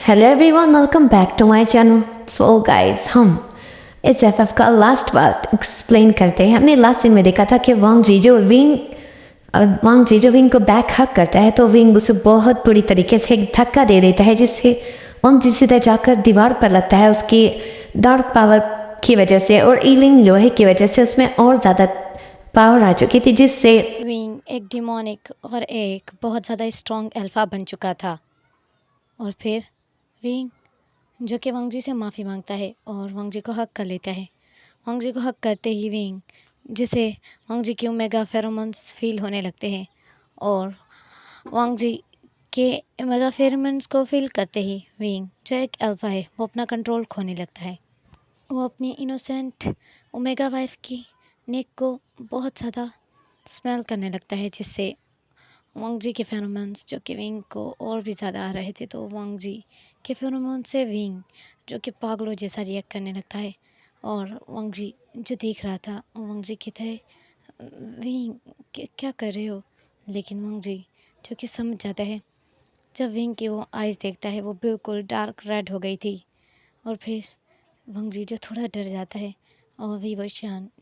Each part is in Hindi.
Hello everyone, welcome back to my channel. So guys, हम इस एफएफ का लास्ट पार्ट एक्सप्लेन करते हैं। हमने लास्ट सीन में देखा था कि वांग जी जो विंग को बैक हक करता है तो विंग उसे बहुत बुरी तरीके से एक धक्का दे देता है, जिससे वांग जी सीधा जाकर दीवार पर लगता है उसकी डार्क पावर की वजह से, और ईलिंग लोहे की वजह से उसमें और ज़्यादा पावर आ चुकी थी, जिससे विंग एक डिमोनिक और एक बहुत ज़्यादा स्ट्रॉन्ग अल्फा बन चुका था। और फिर विंग जो कि वांग जी से माफ़ी मांगता है और वांग जी को हक कर लेता है। वांग जी को हक करते ही विंग जिसे वांग जी के ओमेगा फेरोमोन्स फील होने लगते हैं, और वांग जी के ओमेगा फेरोमोन्स को फील करते ही विंग जो एक अल्फा है वो अपना कंट्रोल खोने लगता है। वो अपनी इनोसेंट ओमेगा वाइफ की नेक को बहुत ज़्यादा स्मेल करने लगता है, जिससे वांग जी के फेरोमोन्स जो कि विंग को और भी ज़्यादा आ रहे थे। तो वांग जी के फेरोमोन से विंग जो कि पागलों जैसा रिएक्ट करने लगता है, और वांग जी जो देख रहा था, वांग जी कहता है विंग क्या कर रहे हो, लेकिन वांग जी जो कि समझ जाता है। जब विंग की वो आइज़ देखता है वो बिल्कुल डार्क रेड हो गई थी, और फिर वांग जी जो थोड़ा डर जाता है, और विवो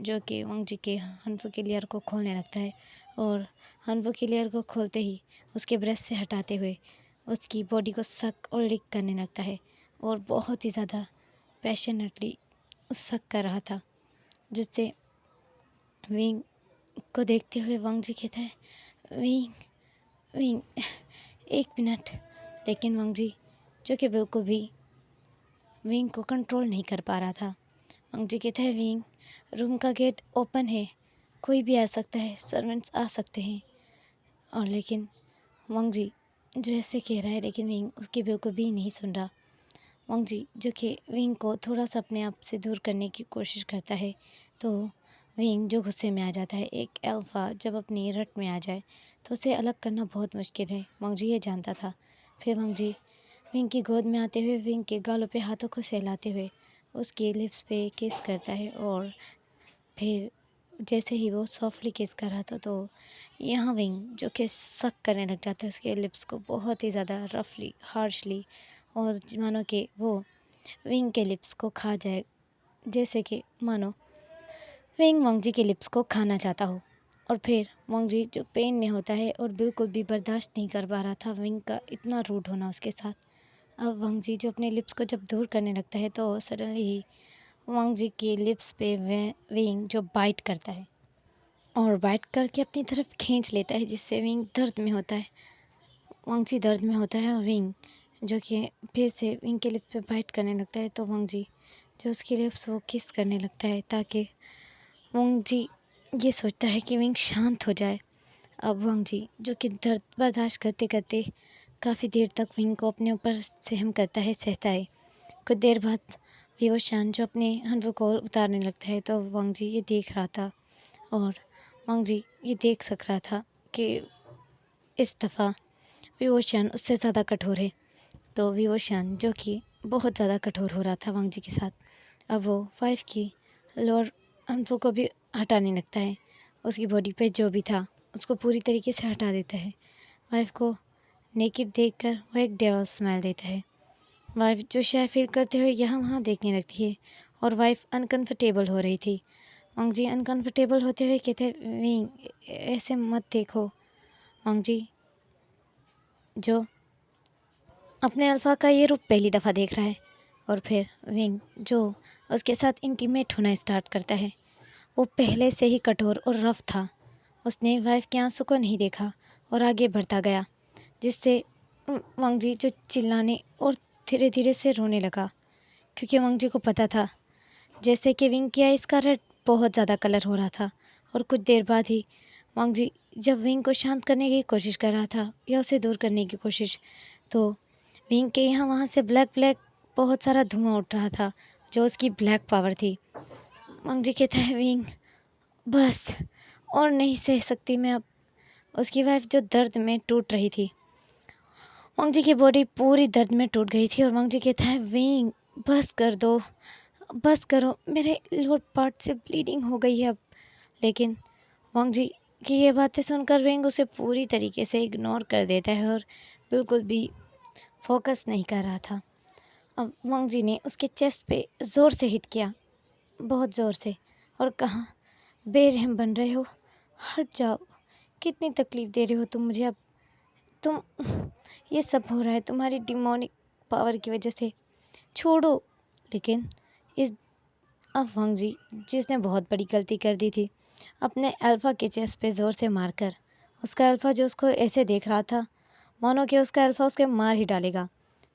जो कि वांग जी के हनफू के लेयर को खोलने लगता है, और हनफू के लेयर को खोलते ही उसके ब्रेस्ट से हटाते हुए उसकी बॉडी को सक और लिक करने लगता है, और बहुत ही ज़्यादा पैशनेटली सक कर रहा था, जिससे विंग को देखते हुए वांग जी कहता है विंग विंग एक मिनट। लेकिन वांग जी जो कि बिल्कुल भी विंग को कंट्रोल नहीं कर पा रहा था। वांग जी कहता है विंग रूम का गेट ओपन है, कोई भी आ सकता है, सर्वेंट्स आ सकते हैं। और लेकिन वांग जी जो ऐसे कह रहा है, लेकिन विंग उसकी बिल्कुल भी नहीं सुन रहा। वांग जी जो कि विंग को थोड़ा सा अपने आप से दूर करने की कोशिश करता है, तो विंग जो गुस्से में आ जाता है। एक अल्फ़ा जब अपनी रट में आ जाए तो उसे अलग करना बहुत मुश्किल है, वांग जी ये जानता था। फिर वांग जी विंग की गोद में आते हुए विंग के गालों पे हाथों को सहलाते हुए उसके लिप्स पे किस करता है, और फिर जैसे ही वो सॉफ्टली किस कर रहा था, तो यहाँ विंग जो कि सक करने लग जाता है उसके लिप्स को बहुत ही ज़्यादा रफली हार्शली, और मानो कि वो विंग के लिप्स को खा जाए, जैसे कि मानो विंग वांग जी के लिप्स को खाना चाहता हो। और फिर वांग जी जो पेन में होता है और बिल्कुल भी बर्दाश्त नहीं कर पा रहा था विंग का इतना रूड होना उसके साथ। अब वांग जी जो अपने लिप्स को जब दूर करने लगता है, तो सडनली ही वांग जी के लिप्स पे विंग जो बाइट करता है, और बाइट करके अपनी तरफ खींच लेता है, जिससे विंग दर्द में होता है। वांग जी दर्द में होता है, और विंग जो कि फिर से विंग के लिप्स पे बाइट करने लगता है, तो वांग जी जो उसके लिप्स वो किस करने लगता है, ताकि वांग जी ये सोचता है कि विंग शांत हो जाए। अब वांग जी जो कि दर्द बर्दाश्त करते करते काफ़ी देर तक विंग को अपने ऊपर सहम करता है, सहता है। कुछ देर बाद विवो शान जो अपने हनवो को उतारने लगता है, तो वांग जी ये देख रहा था, और वांग जी ये देख सक रहा था कि इस दफ़ा विवो शान उससे ज़्यादा कठोर है। तो विवो शान जो कि बहुत ज़्यादा कठोर हो रहा था वांग जी के साथ, अब वो वाइफ की लोअर हनवो को भी हटाने लगता है। उसकी बॉडी पे जो भी था उसको पूरी तरीके से हटा देता है। वाइफ को नेकेड देखकर वो एक डेवल स्माइल देता है। वाइफ जो शाय फील करते हुए यहाँ वहाँ देखने लगती है, और वाइफ अनकंफर्टेबल हो रही थी। वांग जी अनकंफर्टेबल होते हुए कहते हैं विंग ऐसे मत देखो। वांग जी जो अपने अल्फ़ा का ये रूप पहली दफ़ा देख रहा है, और फिर विंग जो उसके साथ इंटीमेट होना स्टार्ट करता है, वो पहले से ही कठोर और रफ था। उसने वाइफ के आंसू को नहीं देखा और आगे बढ़ता गया, जिससे वांग जी जो चिल्लाने और धीरे धीरे से रोने लगा, क्योंकि वांग जी को पता था जैसे कि विंग की आइज़ का रेड बहुत ज़्यादा कलर हो रहा था। और कुछ देर बाद ही वांग जी जब विंग को शांत करने की कोशिश कर रहा था या उसे दूर करने की कोशिश, तो विंग के यहाँ वहाँ से ब्लैक ब्लैक बहुत सारा धुआं उठ रहा था, जो उसकी ब्लैक पावर थी। वांग जी कहता है विंग बस, और नहीं सह सकती मैं अब। उसकी वाइफ जो दर्द में टूट रही थी, वांग जी की बॉडी पूरी दर्द में टूट गई थी, और वांग जी कहता है विंग बस कर दो, बस करो, मेरे लोअर पार्ट से ब्लीडिंग हो गई है अब। लेकिन वांग जी की ये बातें सुनकर विंग उसे पूरी तरीके से इग्नोर कर देता है, और बिल्कुल भी फोकस नहीं कर रहा था। अब वांग जी ने उसके चेस्ट पे ज़ोर से हिट किया, बहुत ज़ोर से, और कहा, बेरहम बन रहे हो, हट जाओ, कितनी तकलीफ़ दे रहे हो तुम मुझे अब। तुम ये सब हो रहा है तुम्हारी डिमोनिक पावर की वजह से, छोड़ो। लेकिन इस अब वांग जी, जिसने बहुत बड़ी गलती कर दी थी, अपने अल्फ़ा के चेस्ट पे ज़ोर से मारकर, उसका अल्फ़ा जो उसको ऐसे देख रहा था मानो कि उसका अल्फ़ा उसके मार ही डालेगा।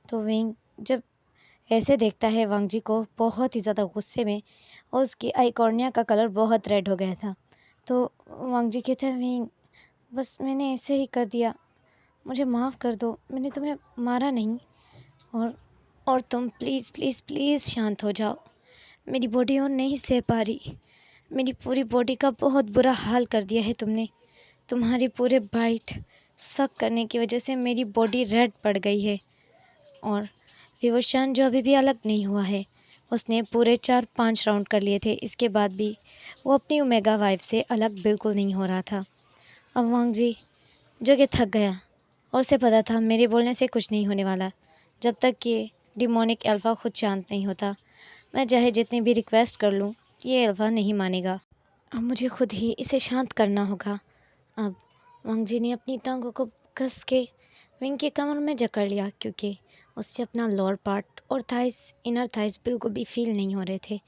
तो विंग जब ऐसे देखता है वांग जी को बहुत ही ज़्यादा गुस्से में, और उसकी आई कॉर्निया का कलर बहुत रेड हो गया था। तो वांग जी कहते हैं, विंग बस मैंने ऐसे ही कर दिया, मुझे माफ़ कर दो, मैंने तुम्हें मारा नहीं। और और तुम प्लीज़ प्लीज़ प्लीज़ शांत हो जाओ, मेरी बॉडी और नहीं सह पा रही, मेरी पूरी बॉडी का बहुत बुरा हाल कर दिया है तुमने। तुम्हारे पूरे बाइट सक करने की वजह से मेरी बॉडी रेड पड़ गई है। और विवशान जो अभी भी अलग नहीं हुआ है, उसने पूरे 4-5 राउंड कर लिए थे, इसके बाद भी वो अपनी ओमेगा वाइफ से अलग बिल्कुल नहीं हो रहा था। अब वांग जी जो कि थक गया, और उसे पता था मेरे बोलने से कुछ नहीं होने वाला, जब तक कि डिमोनिक अल्फ़ा खुद शांत नहीं होता। मैं चाहे जितनी भी रिक्वेस्ट कर लूँ, ये अल्फ़ा नहीं मानेगा। अब मुझे खुद ही इसे शांत करना होगा। अब वांग जी ने अपनी टांगों को कस के विंग की कमर में जकड़ लिया, क्योंकि उससे अपना लोअर पार्ट और थाइस, इनर थाइस बिल्कुल भी फील नहीं हो रहे थे,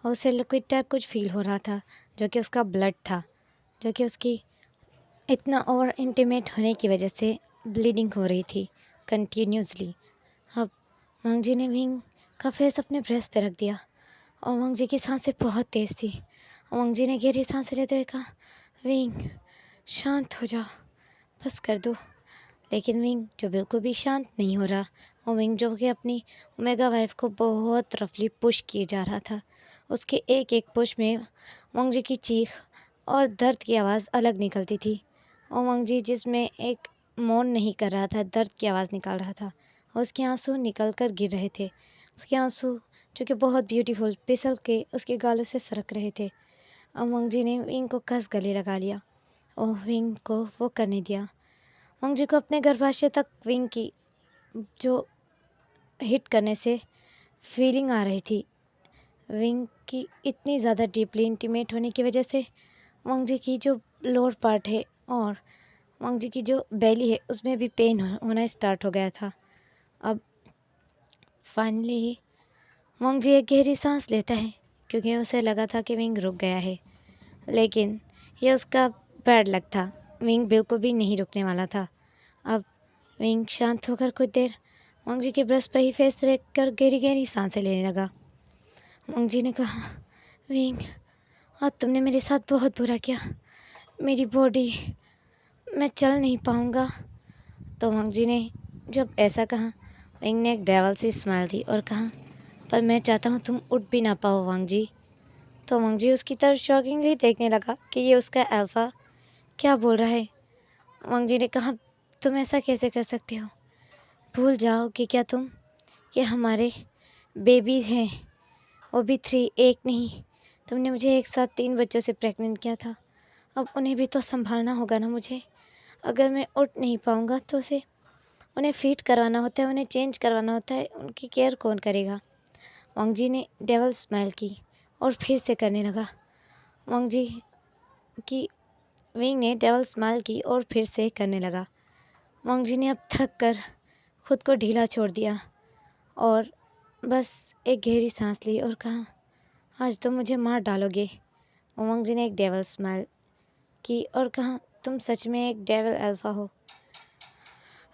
और उसे लिक्विड टाइप कुछ फील हो रहा था, जो कि उसका ब्लड था, जो कि उसकी इतना ओवर इंटीमेट होने की वजह से ब्लीडिंग हो रही थी कंटिन्यूसली। अब वांग जी ने विंग का फेस अपने ब्रेस्ट पे रख दिया, और वांग जी की सांसें बहुत तेज़ थी। वांग जी ने गहरी सांसें लेते हुए कहा, विंग शांत हो जाओ, बस कर दो। लेकिन विंग जो बिल्कुल भी शांत नहीं हो रहा, और विंग जो कि अपनी ओमेगा वाइफ को बहुत रफली पुश किए जा रहा था, उसके एक एक पुश में वांग जी की चीख और दर्द की आवाज़ अलग निकलती थी, और वांग जी जिसमें एक मौन नहीं कर रहा था, दर्द की आवाज़ निकाल रहा था, और उसके आंसू निकल कर गिर रहे थे। उसके आंसू जो कि बहुत ब्यूटीफुल फिसल के उसके गालों से सरक रहे थे। और वांग जी ने विंग को कस गले लगा लिया, और विंग को वो करने दिया। वांग जी को अपने गर्भाशय तक विंग की जो हिट करने से फीलिंग आ रही थी, विंग की इतनी ज़्यादा डीपली इंटीमेट होने की वजह से वांग जी की जो लोअर पार्ट है और वांग जी की जो बेली है, उसमें भी पेन होना स्टार्ट हो गया था। अब फाइनली वांग जी एक गहरी सांस लेता है, क्योंकि उसे लगा था कि विंग रुक गया है, लेकिन ये उसका बैड लक था, विंग बिल्कुल भी नहीं रुकने वाला था। अब विंग शांत होकर कुछ देर वांग जी के ब्रेस्ट पर ही फेस रख कर गहरी गहरी सांसें लेने लगा। वांग जी ने कहा, विंग आज तुमने मेरे साथ बहुत बुरा किया, मेरी बॉडी, मैं चल नहीं पाऊँगा। तो वांग जी ने जब ऐसा कहा, विंग ने एक डेवल सी स्माइल दी और कहा, पर मैं चाहता हूँ तुम उठ भी ना पाओ वांग जी। तो वांग जी उसकी तरफ शॉकिंगली देखने लगा कि ये उसका अल्फ़ा क्या बोल रहा है। वांग जी ने कहा, तुम ऐसा कैसे कर सकते हो, भूल जाओ कि क्या तुम, कि हमारे बेबीज़ हैं, वो भी 3, एक नहीं। तुमने मुझे एक साथ 3 बच्चों से प्रेग्नेंट किया था, अब उन्हें भी तो संभालना होगा ना मुझे। अगर मैं उठ नहीं पाऊँगा तो उसे उन्हें फ़ीड करवाना होता है, उन्हें चेंज करवाना होता है, उनकी केयर कौन करेगा। वांग जी ने डेविल स्माइल की और फिर से करने लगा। वांग जी की विंग ने डेविल स्माइल की और फिर से करने लगा। वांग जी ने अब थक कर खुद को ढीला छोड़ दिया, और बस एक गहरी सांस ली और कहा, आज तो मुझे मार डालोगे। वांग जी ने एक डेविल स्माइल की और कहा, तुम सच में एक डेविल अल्फ़ा हो।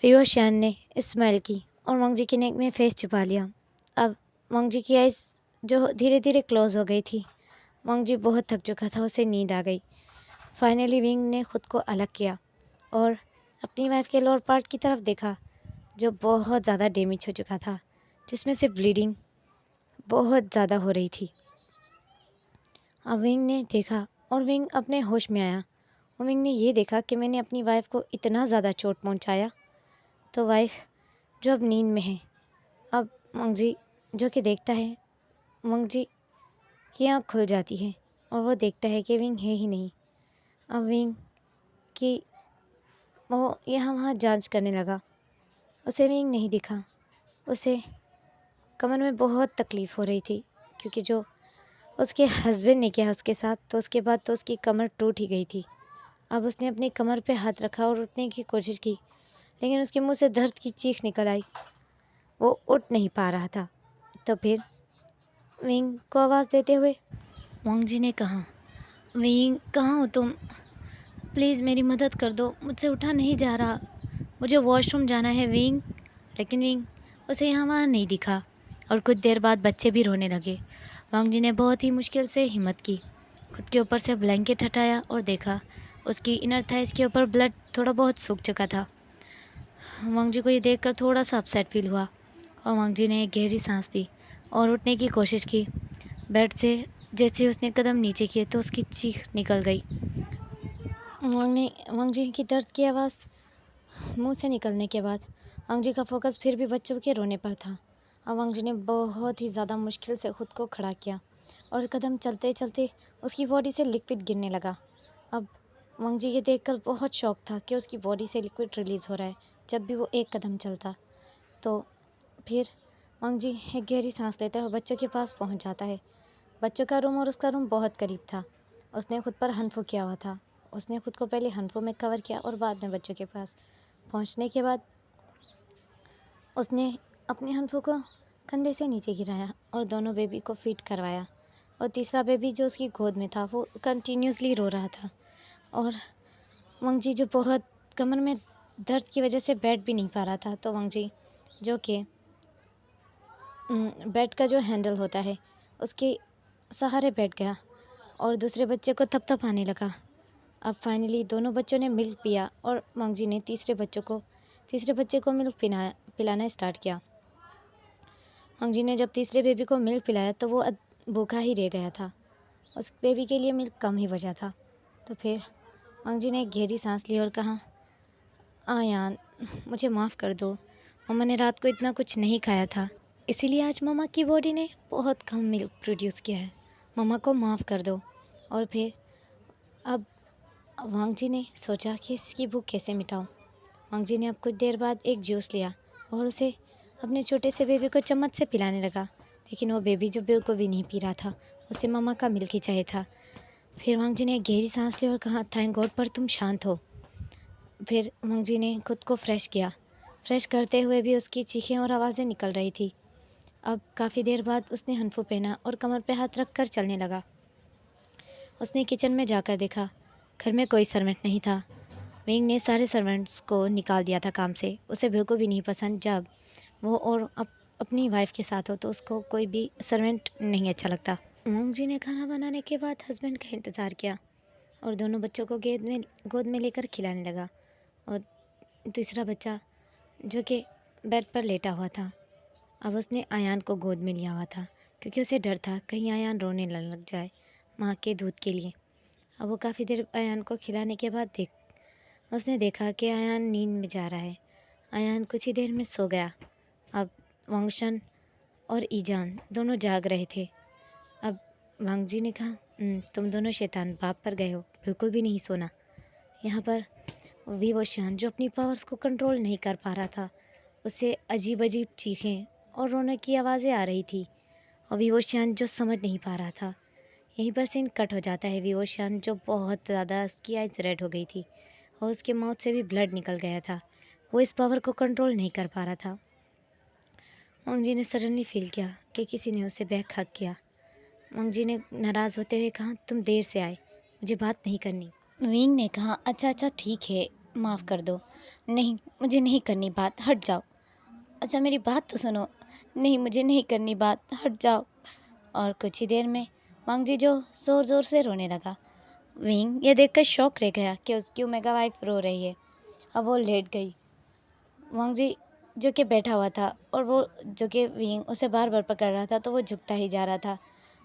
विवो श्यान ने स्माइल की और वांग जी के नेक में फेस छुपा लिया। अब वांग जी की आइज़ जो धीरे धीरे क्लोज हो गई थी। वांग जी बहुत थक चुका था, उसे नींद आ गई। फाइनली विंग ने खुद को अलग किया और अपनी वाइफ के लोअर पार्ट की तरफ देखा, जो बहुत ज़्यादा डैमेज हो चुका था, जिसमें से ब्लीडिंग बहुत ज़्यादा हो रही थी। अब विंग ने देखा और विंग अपने होश में आया, और विंग ने ये देखा कि मैंने अपनी वाइफ को इतना ज़्यादा चोट पहुंचाया। तो वाइफ जो अब नींद में है, अब वांग जी जो कि देखता है, वांग जी की आँख खुल जाती है और वो देखता है कि विंग है ही नहीं। अब विंग की वो यहाँ वहाँ जांच करने लगा, उसे विंग नहीं दिखा। उसे कमर में बहुत तकलीफ़ हो रही थी, क्योंकि जो उसके हस्बैंड ने किया उसके साथ, तो उसके बाद तो उसकी कमर टूट ही गई थी। अब उसने अपनी कमर पे हाथ रखा और उठने की कोशिश की, लेकिन उसके मुंह से दर्द की चीख निकल आई। वो उठ नहीं पा रहा था। तो फिर विंग को आवाज़ देते हुए वांग जी ने कहा, विंग कहाँ हो तुम? प्लीज़ मेरी मदद कर दो, मुझसे उठा नहीं जा रहा, मुझे वॉशरूम जाना है विंग। लेकिन विंग उसे यहाँ वहाँ नहीं दिखा और कुछ देर बाद बच्चे भी रोने लगे। वांग जी ने बहुत ही मुश्किल से हिम्मत की, खुद के ऊपर से ब्लैंकेट हटाया और देखा उसकी इनर थाइस के ऊपर ब्लड थोड़ा बहुत सूख चुका था। वांग जी को ये देखकर थोड़ा सा अपसेट फील हुआ और वांग जी ने एक गहरी सांस ली और उठने की कोशिश की। बेड से जैसे ही उसने कदम नीचे किए तो उसकी चीख निकल गई। वांग जी की दर्द की आवाज़ मुंह से निकलने के बाद वांग जी का फोकस फिर भी बच्चों के रोने पर था। अब वांग जी ने बहुत ही ज़्यादा मुश्किल से खुद को खड़ा किया और कदम चलते चलते उसकी बॉडी से लिक्विड गिरने लगा। अब वांग जी ये देखकर बहुत शौक था कि उसकी बॉडी से लिक्विड रिलीज़ हो रहा है जब भी वो एक कदम चलता। तो फिर वांग जी एक गहरी सांस लेता है और बच्चों के पास पहुंच जाता है। बच्चों का रूम और उसका रूम बहुत करीब था। उसने खुद पर हनफू किया हुआ था। उसने खुद को पहले हनफू में कवर किया और बाद में बच्चों के पास पहुंचने के बाद उसने अपने हनफू को कंधे से नीचे गिराया और दोनों बेबी को फीड करवाया। और तीसरा बेबी जो उसकी गोद में था वो कंटिन्यूसली रो रहा था। और वांग जी जो बहुत कमर में दर्द की वजह से बैठ भी नहीं पा रहा था, तो वांग जी जो कि बेड का जो हैंडल होता है उसके सहारे बैठ गया और दूसरे बच्चे को थपथपाने लगा। अब फाइनली दोनों बच्चों ने मिल्क पिया और वांग जी ने तीसरे बच्चे को मिल्क पिलाना स्टार्ट किया। वांग जी ने जब तीसरे बेबी को मिल्क पिलाया तो वो भूखा ही रह गया था। उस बेबी के लिए मिल्क कम ही बचा था। तो फिर वांग जी ने एक गहरी सांस ली और कहा, आयान मुझे माफ़ कर दो, मम्मा ने रात को इतना कुछ नहीं खाया था, इसीलिए आज मम्मा की बॉडी ने बहुत कम मिल्क प्रोड्यूस किया है, मम्मा को माफ़ कर दो। और फिर अब वांग जी ने सोचा कि इसकी भूख कैसे मिटाऊं। वांग जी ने अब कुछ देर बाद एक जूस लिया और उसे अपने छोटे से बेबी को चम्मच से पिलाने लगा, लेकिन वो बेबी जो बिल्कुल भी नहीं पी रहा था, उसे मम्मा का मिल्क ही चाहिए था। फिर वांग जी ने एक गहरी सांस ली और कहा, थैंक गॉड पर तुम शांत हो। फिर वांग जी ने खुद को फ्रेश किया। फ्रेश करते हुए भी उसकी चीखें और आवाज़ें निकल रही थी। अब काफ़ी देर बाद उसने हनफू पहना और कमर पे हाथ रख कर चलने लगा। उसने किचन में जाकर देखा, घर में कोई सर्वेंट नहीं था। विंग ने सारे सर्वेंट्स को निकाल दिया था काम से। उसे बिल्कुल भी नहीं पसंद जब वो और अपनी वाइफ के साथ हो तो उसको कोई भी सर्वेंट नहीं अच्छा लगता। वांग जी ने खाना बनाने के बाद हस्बैंड का इंतज़ार किया और दोनों बच्चों को गोद में लेकर खिलाने लगा। और दूसरा बच्चा जो कि बेड पर लेटा हुआ था, अब उसने आयान को गोद में लिया हुआ था, क्योंकि उसे डर था कहीं आयान रोने न लग जाए माँ के दूध के लिए। अब वो काफ़ी देर आयान को खिलाने के बाद उसने देखा कि आयान नींद में जा रहा है। आयान कुछ ही देर में सो गया। अब वांगशन और ईजान दोनों जाग रहे थे। अब वांग जी ने कहा, तुम दोनों शैतान बाप पर गए हो, बिल्कुल भी नहीं सोना। यहाँ पर विवोशान जो अपनी पावर्स को कंट्रोल नहीं कर पा रहा था, उससे अजीब अजीब चीखें और रोने की आवाज़ें आ रही थी। और विवोशान जो समझ नहीं पा रहा था। यहीं पर सीन कट हो जाता है। विवोशान जो बहुत ज़्यादा, उसकी आइज़ रेड हो गई थी और उसके माउथ से भी ब्लड निकल गया था। वो इस पावर को कंट्रोल नहीं कर पा रहा था। वांग जी ने सडनली फील किया कि किसी ने उसे बैक हक किया। वांग जी ने नाराज़ होते हुए कहा, तुम देर से आए, मुझे बात नहीं करनी। विंग ने कहा, अच्छा अच्छा ठीक है, माफ़ कर दो। नहीं, मुझे नहीं करनी बात, हट जाओ। अच्छा मेरी बात तो सुनो। नहीं, मुझे नहीं करनी बात, हट जाओ। और कुछ ही देर में वांग जी जो ज़ोर ज़ोर से रोने लगा। विंग ये देखकर शॉक रह गया कि उसकी ओमेगा वाइफ रो रही है। अब वो लेट गई। वांग जी जो कि बैठा हुआ था और वो जो कि विंग उसे बार बार पकड़ रहा था, तो वो झुकता ही जा रहा था।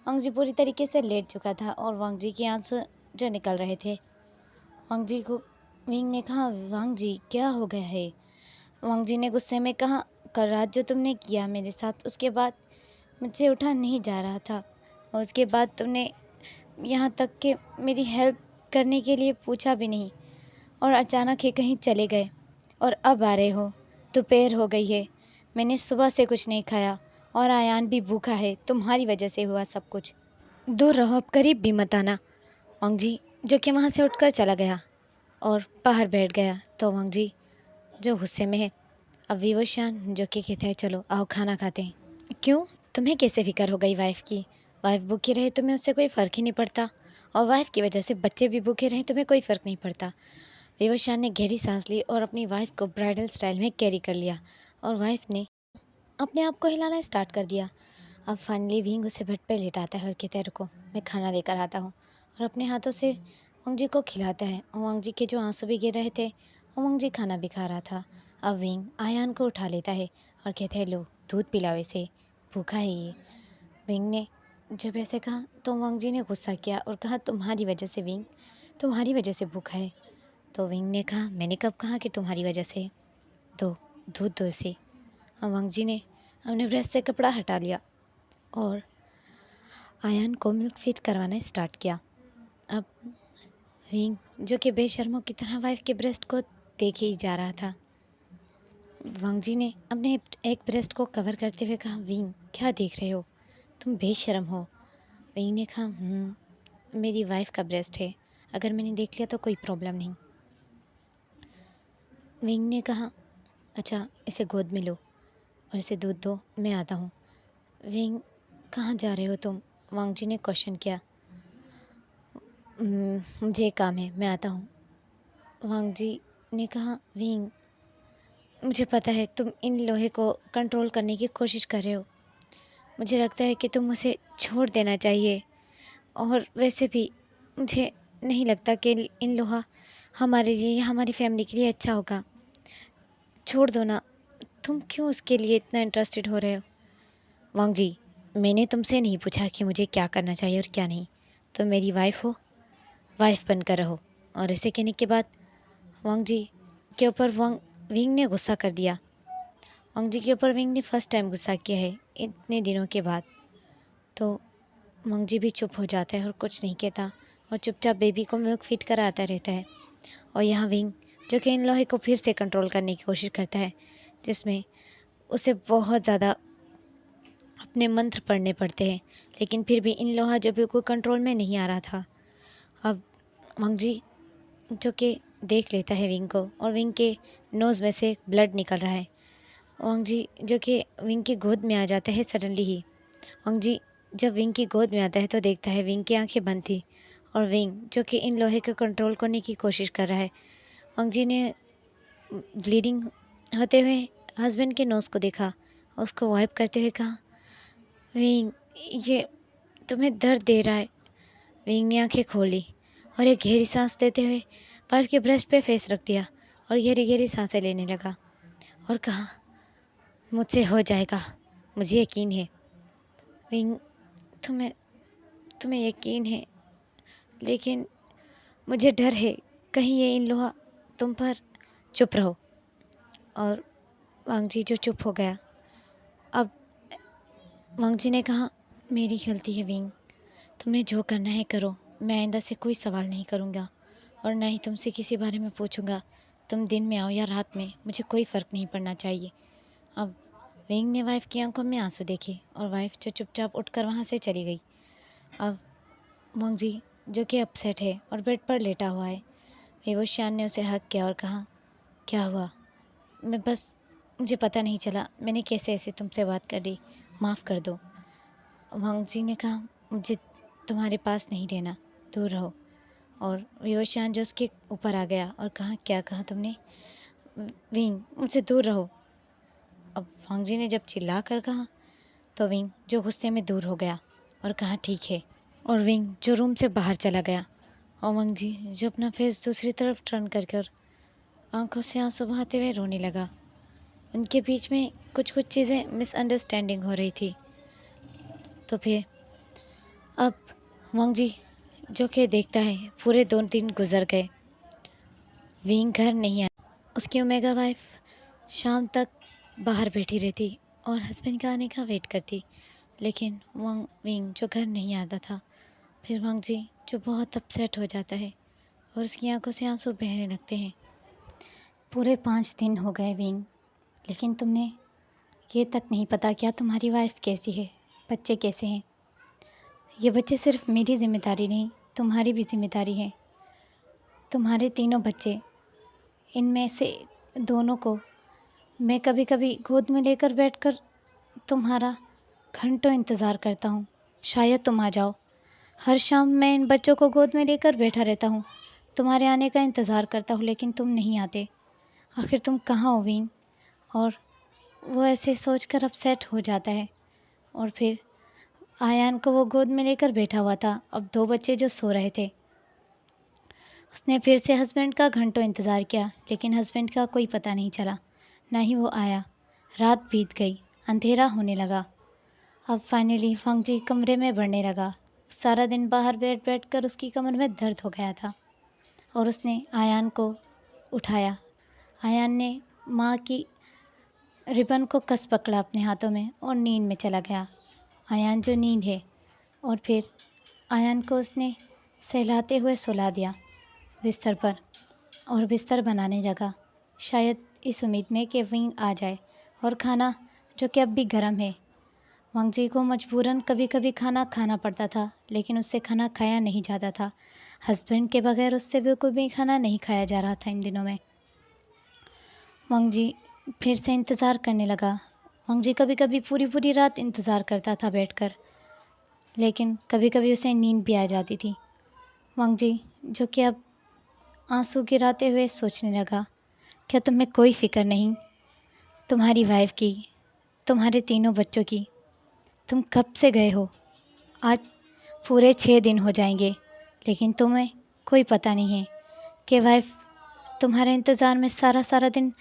वांग जी पूरी तरीके से लेट चुका था और वांग जी की आंसू जो निकल रहे थे। वांग जी को विंग ने कहा, वांग जी क्या हो गया है? वांग जी ने गुस्से में कहा, कल रात जो तुमने किया मेरे साथ, उसके बाद मुझसे उठा नहीं जा रहा था और उसके बाद तुमने यहाँ तक कि मेरी हेल्प करने के लिए पूछा भी नहीं और अचानक ही कहीं चले गए और अब आ रहे हो। दोपहर हो गई है, मैंने सुबह से कुछ नहीं खाया और आयान भी भूखा है, तुम्हारी वजह से हुआ सब कुछ। दूर रहो, अब करीब भी मत आना। वांग जी जो कि वहाँ से उठकर चला गया और बाहर बैठ गया। तो वांग जी जो गुस्से में है, अब विवशान जो कि कहता है चलो आओ खाना खाते हैं। क्यों, तुम्हें कैसे फिक्र हो गई वाइफ की? वाइफ भूखी रहे तुम्हें उससे कोई फ़र्क ही नहीं पड़ता, और वाइफ की वजह से बच्चे भी भूखे रहे तुम्हें कोई फ़र्क नहीं पड़ता। विवशान ने गहरी सांस ली और अपनी वाइफ को ब्राइडल स्टाइल में कैरी कर लिया और वाइफ ने अपने आप को हिलाना स्टार्ट कर दिया। अब फाइनली विंग उसे बेड पर लेटाता है और कहता है रुको मैं खाना लेकर आता हूँ, और अपने हाथों से वांग जी को खिलाता है। और वांग जी के जो आंसू भी गिर रहे थे और वांग जी खाना भी खा रहा था। अब विंग आयान को उठा लेता है और कहता है लो दूध पिलाओ इसे, भूखा है ये। विंग ने जब ऐसे कहा तो वांग जी ने गुस्सा किया और कहा तुम्हारी वजह से विंग, तुम्हारी वजह से भूखा है। तो विंग ने कहा मैंने कब कहा कि तुम्हारी वजह से? दो दूध दो इसे। और वांग जी ने अपने ब्रेस्ट से कपड़ा हटा लिया और आयान को मिल्क फीड करवाना स्टार्ट किया। अब विंग जो कि बेशर्मों की तरह वाइफ के ब्रेस्ट को देखे ही जा रहा था। वांग जी ने अपने एक ब्रेस्ट को कवर करते हुए कहा विंग क्या देख रहे हो, तुम बेशर्म हो। विंग ने कहा मेरी वाइफ का ब्रेस्ट है, अगर मैंने देख लिया तो कोई प्रॉब्लम नहीं। विंग ने कहा अच्छा इसे गोद में लो और इसे दूध दो, मैं आता हूँ। विंग कहाँ जा रहे हो तुम? वांग जी ने क्वेश्चन किया। मुझे एक काम है, मैं आता हूँ। वांग जी ने कहा विंग मुझे पता है तुम इन लोहे को कंट्रोल करने की कोशिश कर रहे हो, मुझे लगता है कि तुम उसे छोड़ देना चाहिए, और वैसे भी मुझे नहीं लगता कि इन लोहा हमारे लिए या हमारी फैमिली के लिए अच्छा होगा, छोड़ दो ना। तुम क्यों उसके लिए इतना इंटरेस्टेड हो रहे हो? वांग जी मैंने तुमसे नहीं पूछा कि मुझे क्या करना चाहिए और क्या नहीं, तुम मेरी वाइफ हो, वाइफ बनकर रहो। और ऐसे कहने के बाद वांग जी के ऊपर विंग ने गुस्सा कर दिया। वांग जी के ऊपर विंग ने फर्स्ट टाइम गुस्सा किया है इतने दिनों के बाद। तो वांग जी भी चुप हो जाता है और कुछ नहीं कहता और चुपचाप बेबी को मिल्क फीड कराता रहता है। और यहाँ विंग जो कि इन लोहे को फिर से कंट्रोल करने की कोशिश करता है, जिसमें उसे बहुत ज़्यादा अपने मंत्र पढ़ने पड़ते हैं, लेकिन फिर भी इन लोहा जो बिल्कुल कंट्रोल में नहीं आ रहा था। अब वांग जी जो कि देख लेता है विंग को, और विंग के नोज़ में से ब्लड निकल रहा है। वांग जी जो कि विंग की गोद में आ जाता है सडनली ही। वांग जी जब विंग की गोद में आता है तो देखता है विंग की आंखें बंद थी और विंग जो कि इन लोहे को कंट्रोल करने की कोशिश कर रहा है। वांग जी ने ब्लीडिंग होते हुए हस्बैंड के नोज़ को देखा, उसको वाइप करते हुए कहा विंग ये तुम्हें दर्द दे रहा है। विंग ने आंखें खोली और एक गहरी सांस लेते हुए वाइफ के ब्रेस्ट पे फेस रख दिया और गहरी गहरी सांसें लेने लगा और कहा मुझसे हो जाएगा, मुझे यकीन है। विंग तुम्हें तुम्हें यकीन है, लेकिन मुझे डर है कहीं ये इन लोहा तुम पर। चुप रहो। और वांग जी जो चुप हो गया। अब वांग जी ने कहा मेरी गलती है विंग, तुम्हें जो करना है करो, मैं आइंदा से कोई सवाल नहीं करूँगा और ना ही तुमसे किसी बारे में पूछूंगा। तुम दिन में आओ या रात में, मुझे कोई फ़र्क नहीं पड़ना चाहिए। अब विंग ने वाइफ की आंखों में आंसू देखे और वाइफ जो चुपचाप उठकर वहाँ से चली गई। अब वांग जी जो कि अपसेट है और बेड पर लेटा हुआ है, विवोशान ने उसे हक किया और कहा क्या हुआ? मुझे पता नहीं चला मैंने कैसे ऐसे तुमसे बात कर दी, माफ़ कर दो। वांग जी ने कहा मुझे तुम्हारे पास नहीं रहना, दूर रहो। और विवोशान जो उसके ऊपर आ गया और कहा क्या कहा तुमने? विंग मुझसे दूर रहो। अब वांग जी ने जब चिल्ला कर कहा तो विंग जो गुस्से में दूर हो गया और कहा ठीक है, और विंग जो रूम से बाहर चला गया। और वांग जी जो अपना फेस दूसरी तरफ टर्न कर आंखों से आंसू बहाते हुए रोने लगा। उनके बीच में कुछ चीज़ें मिसअंडरस्टैंडिंग हो रही थी। तो फिर अब वांग जी जो कि देखता है पूरे 2 दिन गुजर गए, विंग घर नहीं आया। उसकी ओमेगा वाइफ शाम तक बाहर बैठी रहती और हस्बैंड का आने का वेट करती, लेकिन विंग जो घर नहीं आता था। फिर वांग जी जो बहुत अपसेट हो जाता है और उसकी आंखों से आंसू बहने लगते हैं। पूरे 5 दिन हो गए विंग, लेकिन तुमने ये तक नहीं पता क्या तुम्हारी वाइफ कैसी है, बच्चे कैसे हैं। ये बच्चे सिर्फ मेरी ज़िम्मेदारी नहीं, तुम्हारी भी ज़िम्मेदारी है। तुम्हारे तीनों बच्चे, इनमें से दोनों को मैं कभी कभी गोद में लेकर बैठकर तुम्हारा घंटों इंतज़ार करता हूँ। शायद तुम आ जाओ। हर शाम मैं इन बच्चों को गोद में लेकर बैठा रहता हूँ, तुम्हारे आने का इंतज़ार करता हूँ, लेकिन तुम नहीं आते। आखिर तुम कहाँ हो वीन? और वो ऐसे सोचकर अपसेट हो जाता है। और फिर आयान को वो गोद में लेकर बैठा हुआ था, अब दो बच्चे जो सो रहे थे। उसने फिर से हस्बैंड का घंटों इंतज़ार किया, लेकिन हस्बैंड का कोई पता नहीं चला, ना ही वो आया। रात बीत गई, अंधेरा होने लगा। अब फाइनली फंगजी कमरे में बढ़ने लगा। सारा दिन बाहर बैठ बैठ कर उसकी कमर में दर्द हो गया था और उसने आयान को उठाया। आयान ने माँ की रिबन को कस पकड़ा अपने हाथों में और नींद में चला गया। आयान जो नींद है। और फिर आयान को उसने सहलाते हुए सुला दिया बिस्तर पर और बिस्तर बनाने लगा, शायद इस उम्मीद में कि विंग आ जाए और खाना, जो कि अब भी गर्म है। वांगजी को मजबूरन कभी कभी खाना खाना पड़ता था, लेकिन उससे खाना खाया नहीं जाता था। हस्बैंड के बगैर उससे बिल्कुल भी खाना नहीं खाया जा रहा था इन दिनों में। वांगजी फिर से इंतज़ार करने लगा। वांगजी कभी कभी पूरी पूरी रात इंतज़ार करता था बैठकर, लेकिन कभी कभी उसे नींद भी आ जाती थी। वांगजी, जो कि अब आंसू गिराते हुए सोचने लगा, क्या तुम्हें कोई फ़िक्र नहीं तुम्हारी वाइफ की, तुम्हारे तीनों बच्चों की? तुम कब से गए हो? आज पूरे 6 दिन हो जाएंगे, लेकिन तुम्हें कोई पता नहीं है कि वाइफ तुम्हारे इंतज़ार में सारा सारा दिन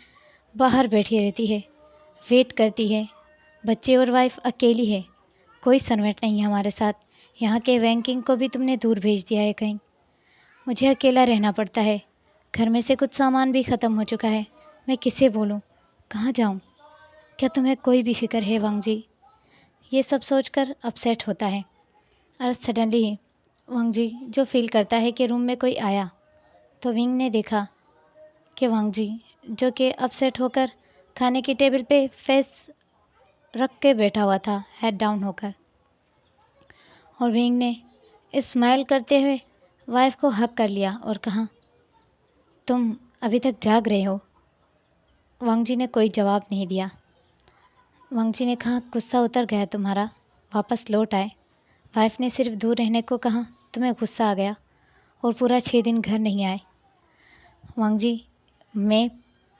बाहर बैठी रहती है, वेट करती है। बच्चे और वाइफ अकेली है, कोई सर्वेंट नहीं है हमारे साथ। यहाँ के बैंकिंग को भी तुमने दूर भेज दिया है कहीं। मुझे अकेला रहना पड़ता है। घर में से कुछ सामान भी ख़त्म हो चुका है। मैं किसे बोलूँ, कहाँ जाऊँ? क्या तुम्हें कोई भी फ़िक्र है वांगजी? ये सब सोचकर अपसेट होता है। और सडनली वांगजी जो फील करता है कि रूम में कोई आया, तो विंग ने देखा कि वांगजी, जो कि अपसेट होकर खाने की टेबल पे फेस रख के बैठा हुआ था, हेड डाउन होकर। और विंग ने स्माइल करते हुए वाइफ को हक कर लिया और कहा, तुम अभी तक जाग रहे हो? वांगजी ने कोई जवाब नहीं दिया। वांगजी ने कहा, गुस्सा उतर गया तुम्हारा, वापस लौट आए। वाइफ ने सिर्फ दूर रहने को कहा, तुम्हें गुस्सा आ गया और पूरा 6 दिन घर नहीं आए। वांगजी, मैं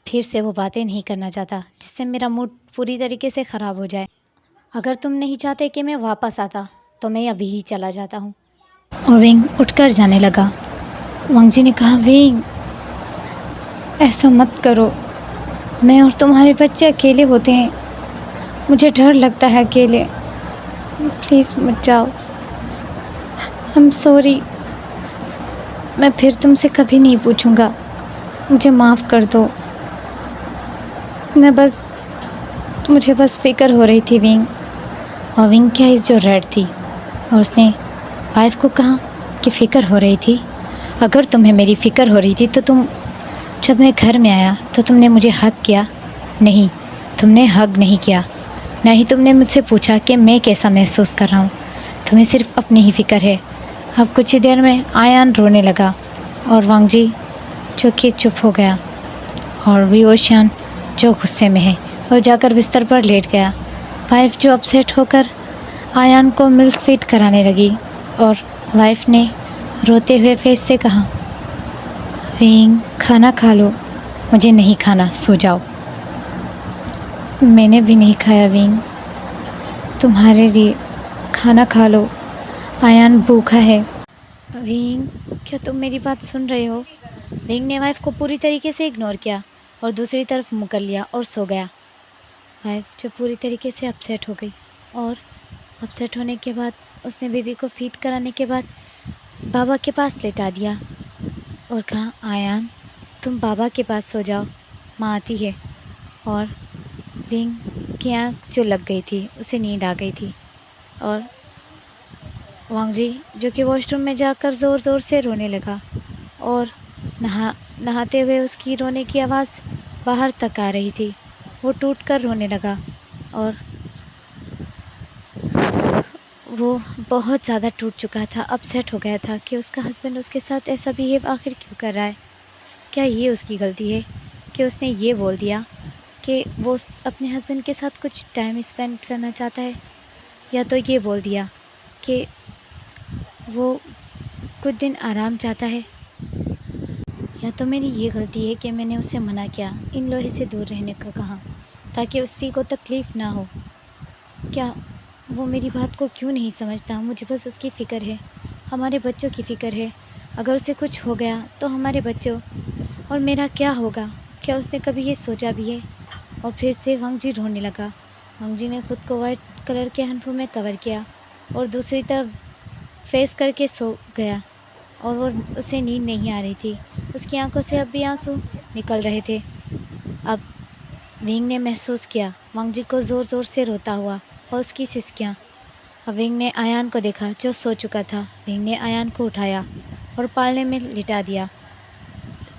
फिर से वो बातें नहीं करना चाहता जिससे मेरा मूड पूरी तरीके से ख़राब हो जाए। अगर तुम नहीं चाहते कि मैं वापस आता तो मैं अभी ही चला जाता हूँ। और विंग उठकर जाने लगा। वांगजी ने कहा, विंग ऐसा मत करो, मैं और तुम्हारे बच्चे अकेले होते हैं, मुझे डर लगता है अकेले, प्लीज़ मत जाओ। आई एम सॉरी, मैं फिर तुमसे कभी नहीं पूछूंगा, मुझे माफ़ कर दो। मुझे बस फ़िक्र हो रही थी विंग। और विंग की आइज़ जो रेड थी, और उसने वाइफ को कहा कि फ़िक्र हो रही थी। अगर तुम्हें मेरी फ़िक्र हो रही थी तो तुम, जब मैं घर में आया तो तुमने मुझे हग किया? नहीं, तुमने हग नहीं किया, ना ही तुमने मुझसे पूछा कि मैं कैसा महसूस कर रहा हूँ। तुम्हें सिर्फ अपनी ही फ़िक्र है। अब कुछ ही देर में आयान रोने लगा और वांगजी जो कि चुप हो गया, और विओशियन जो गुस्से में है वो जाकर बिस्तर पर लेट गया। वाइफ जो अपसेट होकर आयान को मिल्क फीड कराने लगी, और वाइफ ने रोते हुए फेस से कहा, विंग खाना खा लो। मुझे नहीं खाना, सो जाओ। मैंने भी नहीं खाया विंग, तुम्हारे लिए खाना खा लो, आयान भूखा है। विंग, क्या तुम मेरी बात सुन रहे हो? विंग ने वाइफ को पूरी तरीके से इग्नोर किया और दूसरी तरफ मुँह कर लिया और सो गया। वाइफ जो पूरी तरीके से अपसेट हो गई, और अपसेट होने के बाद उसने बेबी को फीड कराने के बाद बाबा के पास लेटा दिया और कहा, आयान तुम बाबा के पास सो जाओ, माँ आती है। और विंग की आँख जो लग गई थी उसे नींद आ गई थी, और वांगजी जो कि वॉशरूम में जाकर ज़ोर ज़ोर से रोने लगा, और नहाते हुए उसकी रोने की आवाज़ बाहर तक आ रही थी। वो टूट कर रोने लगा और वो बहुत ज़्यादा टूट चुका था, अपसेट हो गया था कि उसका हस्बैंड उसके साथ ऐसा बिहेव आखिर क्यों कर रहा है। क्या ये उसकी गलती है कि उसने ये बोल दिया कि वो अपने हस्बैंड के साथ कुछ टाइम स्पेंड करना चाहता है, या तो ये बोल दिया कि वो कुछ दिन आराम चाहता है, या तो मेरी ये गलती है कि मैंने उसे मना किया, इन लोहे से दूर रहने का कहा, ताकि उसी को तकलीफ़ ना हो। क्या वो मेरी बात को क्यों नहीं समझता? मुझे बस उसकी फ़िक्र है, हमारे बच्चों की फ़िक्र है। अगर उसे कुछ हो गया तो हमारे बच्चों और मेरा क्या होगा? क्या उसने कभी ये सोचा भी है? और फिर से वांगजी रोने लगा। वांगजी ने खुद को वाइट कलर के हंफों में कवर किया और दूसरी तरफ फेस करके सो गया, और वो उसे नींद नहीं आ रही थी। उसकी आंखों से अब भी आंसू निकल रहे थे। अब विंग ने महसूस किया वांगजी को ज़ोर ज़ोर से रोता हुआ और उसकी सिसकियाँ। अब विंग ने आयान को देखा जो सो चुका था। विंग ने आयान को उठाया और पालने में लिटा दिया।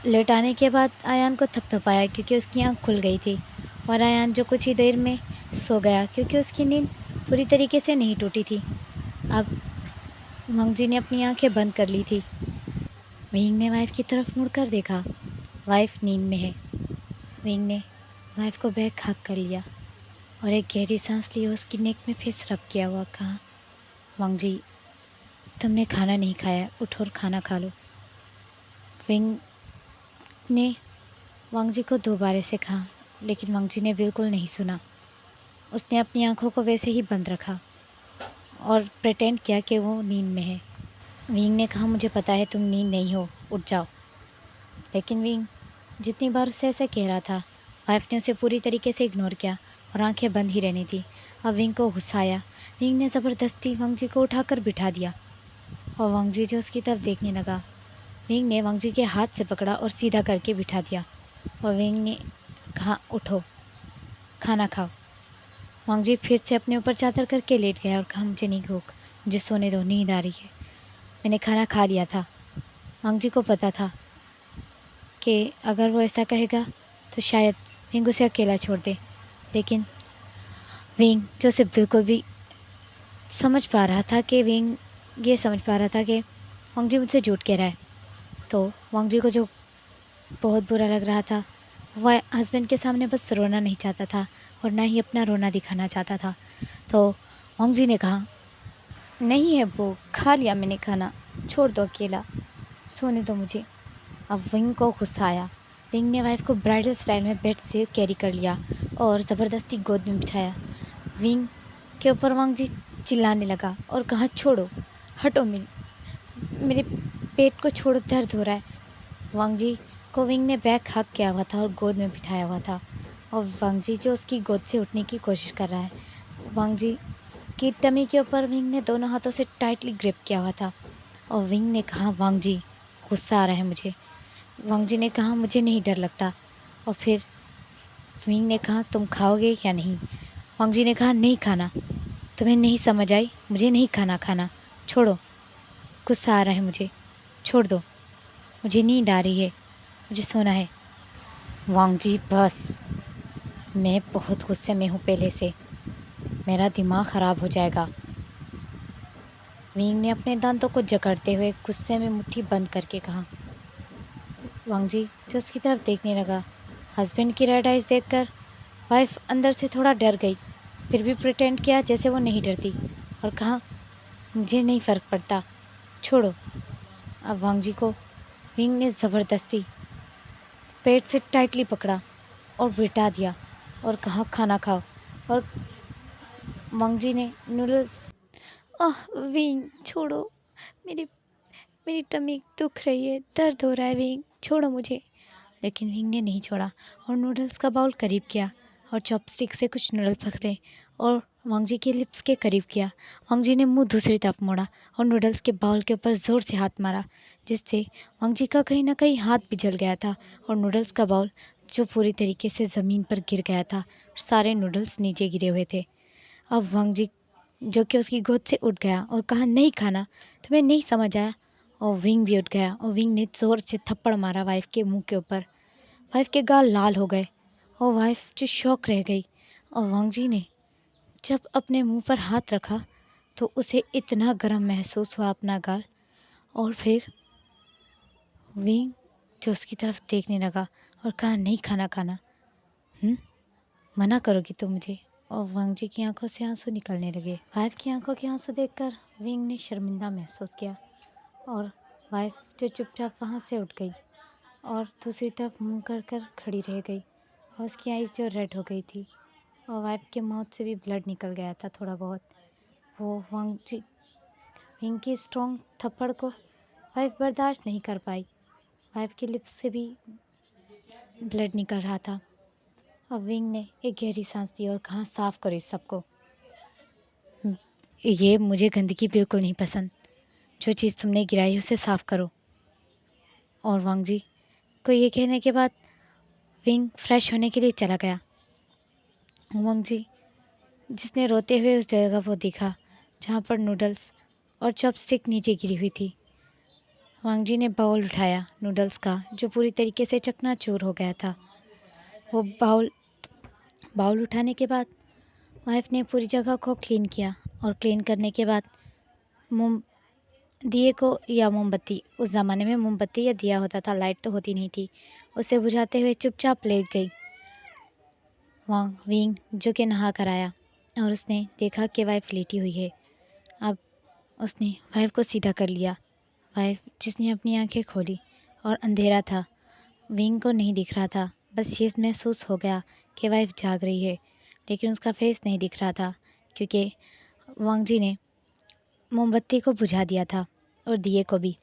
लेटाने के बाद आयान को थपथपाया क्योंकि उसकी आंख खुल गई थी, और आयान जो कुछ ही देर में सो गया क्योंकि उसकी नींद पूरी तरीके से नहीं टूटी थी। अब वांगजी ने अपनी आंखें बंद कर ली थी। विंग ने वाइफ की तरफ मुड़कर देखा। वाइफ नींद में है। विंग ने वाइफ को बैक हग कर लिया और एक गहरी सांस ली और उसकी नेक में फेस रब किया हुआ कहा, वांगजी, तुमने खाना नहीं खाया, उठो और खाना खा लो। विंग ने वांगजी को दोबारा से कहा, लेकिन वांगजी ने बिल्कुल नहीं सुना। उसने अपनी आंखों को वैसे ही बंद रखा और प्रिटेंड किया कि वो नींद में है। विंग ने कहा, मुझे पता है तुम नींद नहीं हो, उठ जाओ। लेकिन विंग जितनी बार उसे ऐसा कह रहा था, वाइफ ने उसे पूरी तरीके से इग्नोर किया और आंखें बंद ही रहनी थी। अब विंग को गुस्सा आया। विंग ने ज़बरदस्ती वांगजी को उठाकर बिठा दिया और वांगजी जो उसकी तरफ देखने लगा। विंग ने वांगजी के हाथ से पकड़ा और सीधा करके बिठा दिया और विंग ने कहा, उठो, खाना खाओ। वांगजी फिर से अपने ऊपर चादर करके लेट गया और कहा, मुझे नहीं भूख, मुझे सोने दो, नींद आ रही है, मैंने खाना खा लिया था। वांगजी को पता था कि अगर वो ऐसा कहेगा तो शायद विंग उसे अकेला छोड़ दे, लेकिन विंग जो उसे बिल्कुल भी समझ पा रहा था कि विंग ये समझ पा रहा था कि वांगजी मुझसे झूठ कह रहा है, तो वांगजी को जो बहुत बुरा लग रहा था, वह हस्बैंड के सामने बस रोना नहीं चाहता था और ना ही अपना रोना दिखाना चाहता था। तो वांगजी ने कहा, नहीं है वो, खा लिया मैंने खाना, छोड़ दो अकेला, सोने दो मुझे। अब विंग को गुस्सा आया। विंग ने वाइफ को ब्राइडल स्टाइल में बेड से कैरी कर लिया और ज़बरदस्ती गोद में बिठाया। विंग के ऊपर वांगजी चिल्लाने लगा और कहा, छोड़ो, हटो, मेरे पेट को छोड़ो, दर्द हो रहा है। वांगजी को विंग ने बैक हक किया हुआ था और गोद में बिठाया हुआ था, और वांगजी जो उसकी गोद से उठने की कोशिश कर रहा है। वांगजी की टमी के ऊपर विंग ने दोनों हाथों से टाइटली ग्रिप किया हुआ था और विंग ने कहा, वांगजी, गुस्सा आ रहा है मुझे। वांगजी ने कहा, मुझे नहीं डर लगता। और फिर विंग ने कहा, तुम खाओगे या नहीं? वांगजी ने कहा, नहीं खाना। तुम्हें नहीं समझ आई? मुझे नहीं खाना, छोड़ो, गुस्सा आ रहा है मुझे, छोड़ दो, मुझे नींद आ रही है, मुझे सोना है। वांगजी, बस, मैं बहुत गुस्से में हूँ पहले से, मेरा दिमाग ख़राब हो जाएगा। विंग ने अपने दांतों को जकड़ते हुए गुस्से में मुट्ठी बंद करके कहा। वांगजी जो उसकी तरफ देखने लगा। हस्बैंड की रेड आइज़ देखकर वाइफ अंदर से थोड़ा डर गई, फिर भी प्रिटेंड किया जैसे वो नहीं डरती और कहा, मुझे नहीं फ़र्क पड़ता, छोड़ो। अब वांगजी को विंग ने ज़बरदस्ती पेट से टाइटली पकड़ा और बिठा दिया और कहा, खाना खाओ। और वांगजी ने नूडल्स, विंग छोड़ो, मेरी मेरी टमी दुख रही है, दर्द हो रहा है, विंग छोड़ो मुझे। लेकिन विंग ने नहीं छोड़ा और नूडल्स का बाउल करीब किया और चॉपस्टिक से कुछ नूडल्स पकड़े और वांगजी के लिप्स के करीब किया। वांगजी ने मुंह दूसरी तरफ मोड़ा और नूडल्स के बाउल के ऊपर ज़ोर से हाथ मारा, जिससे वांगजी का कहीं ना कहीं हाथ भी जल गया था और नूडल्स का बाउल जो पूरी तरीके से ज़मीन पर गिर गया था, सारे नूडल्स नीचे गिरे हुए थे। अब वांगजी जो कि उसकी गोद से उठ गया और कहा, नहीं खाना, तुम्हें नहीं समझ आया। और विंग भी उठ गया और विंग ने ज़ोर से थप्पड़ मारा वाइफ के मुंह के ऊपर। वाइफ के गाल लाल हो गए और वाइफ जो शॉक रह गई। और वांगजी ने जब अपने मुंह पर हाथ रखा तो उसे इतना गर्म महसूस हुआ अपना गाल। और फिर विंग जो उसकी तरफ देखने लगा और कहा, नहीं खाना खाना। हम्म, मना करोगी तुम मुझे? और वांग जी की आंखों से आंसू निकलने लगे। वाइफ की आंखों के आंसू देखकर विंग ने शर्मिंदा महसूस किया और वाइफ जो चुपचाप वहाँ से उठ गई और दूसरी तरफ मुंह कर कर खड़ी रह गई और उसकी आईज जो रेड हो गई थी और वाइफ के माउथ से भी ब्लड निकल गया था थोड़ा बहुत। वो विंग की स्ट्रॉन्ग थप्पड़ को वाइफ बर्दाश्त नहीं कर पाई। वाइफ के लिप्स से भी ब्लड निकल रहा था। और विंग ने एक गहरी सांस ली और कहा, साफ करो इस सबको। ये मुझे गंदगी बिल्कुल नहीं पसंद। जो चीज़ तुमने गिराई उसे साफ करो। और वांग जी को ये कहने के बाद विंग फ्रेश होने के लिए चला गया। वांग जी जिसने रोते हुए उस जगह को देखा जहाँ पर नूडल्स और चॉपस्टिक नीचे गिरी हुई थी। वांग जी ने बाउल उठाया नूडल्स का, जो पूरी तरीके से चकनाचूर हो गया था। वो बाउल उठाने के बाद वाइफ ने पूरी जगह को क्लीन किया और क्लीन करने के बाद दिए को या मोमबत्ती, उस ज़माने में मोमबत्ती या दिया होता था, लाइट तो होती नहीं थी, उसे बुझाते हुए चुपचाप लेट गई। वांग विंग जो कि नहा कर आया और उसने देखा कि वाइफ लेटी हुई है। अब उसने वाइफ को सीधा कर लिया। वाइफ जिसने अपनी आंखें खोली और अंधेरा था, विंग को नहीं दिख रहा था। बस ये महसूस हो गया कि वाइफ जाग रही है, लेकिन उसका फेस नहीं दिख रहा था क्योंकि वांग जी ने मोमबत्ती को बुझा दिया था और दिए को भी।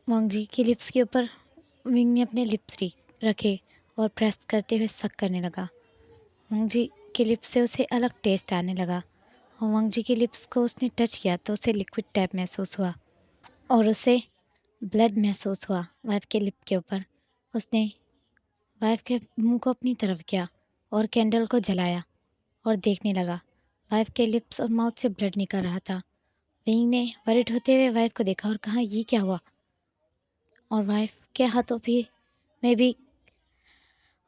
वांग जी की लिप्स के ऊपर विंग ने अपने लिप्स रखे और प्रेस करते हुए सक करने लगा। वांग जी के लिप्स से उसे अलग टेस्ट आने लगा और वांग जी के लिप्स को उसने टच किया तो उसे लिक्विड टाइप महसूस हुआ और उसे ब्लड महसूस हुआ वाइफ के लिप के ऊपर। उसने वाइफ के मुंह को अपनी तरफ किया और कैंडल को जलाया और देखने लगा। वाइफ के लिप्स और माउथ से ब्लड निकल रहा था। विंग ने वरिड होते हुए वाइफ को देखा और कहा, ये क्या हुआ? और वाइफ के हाथों में भी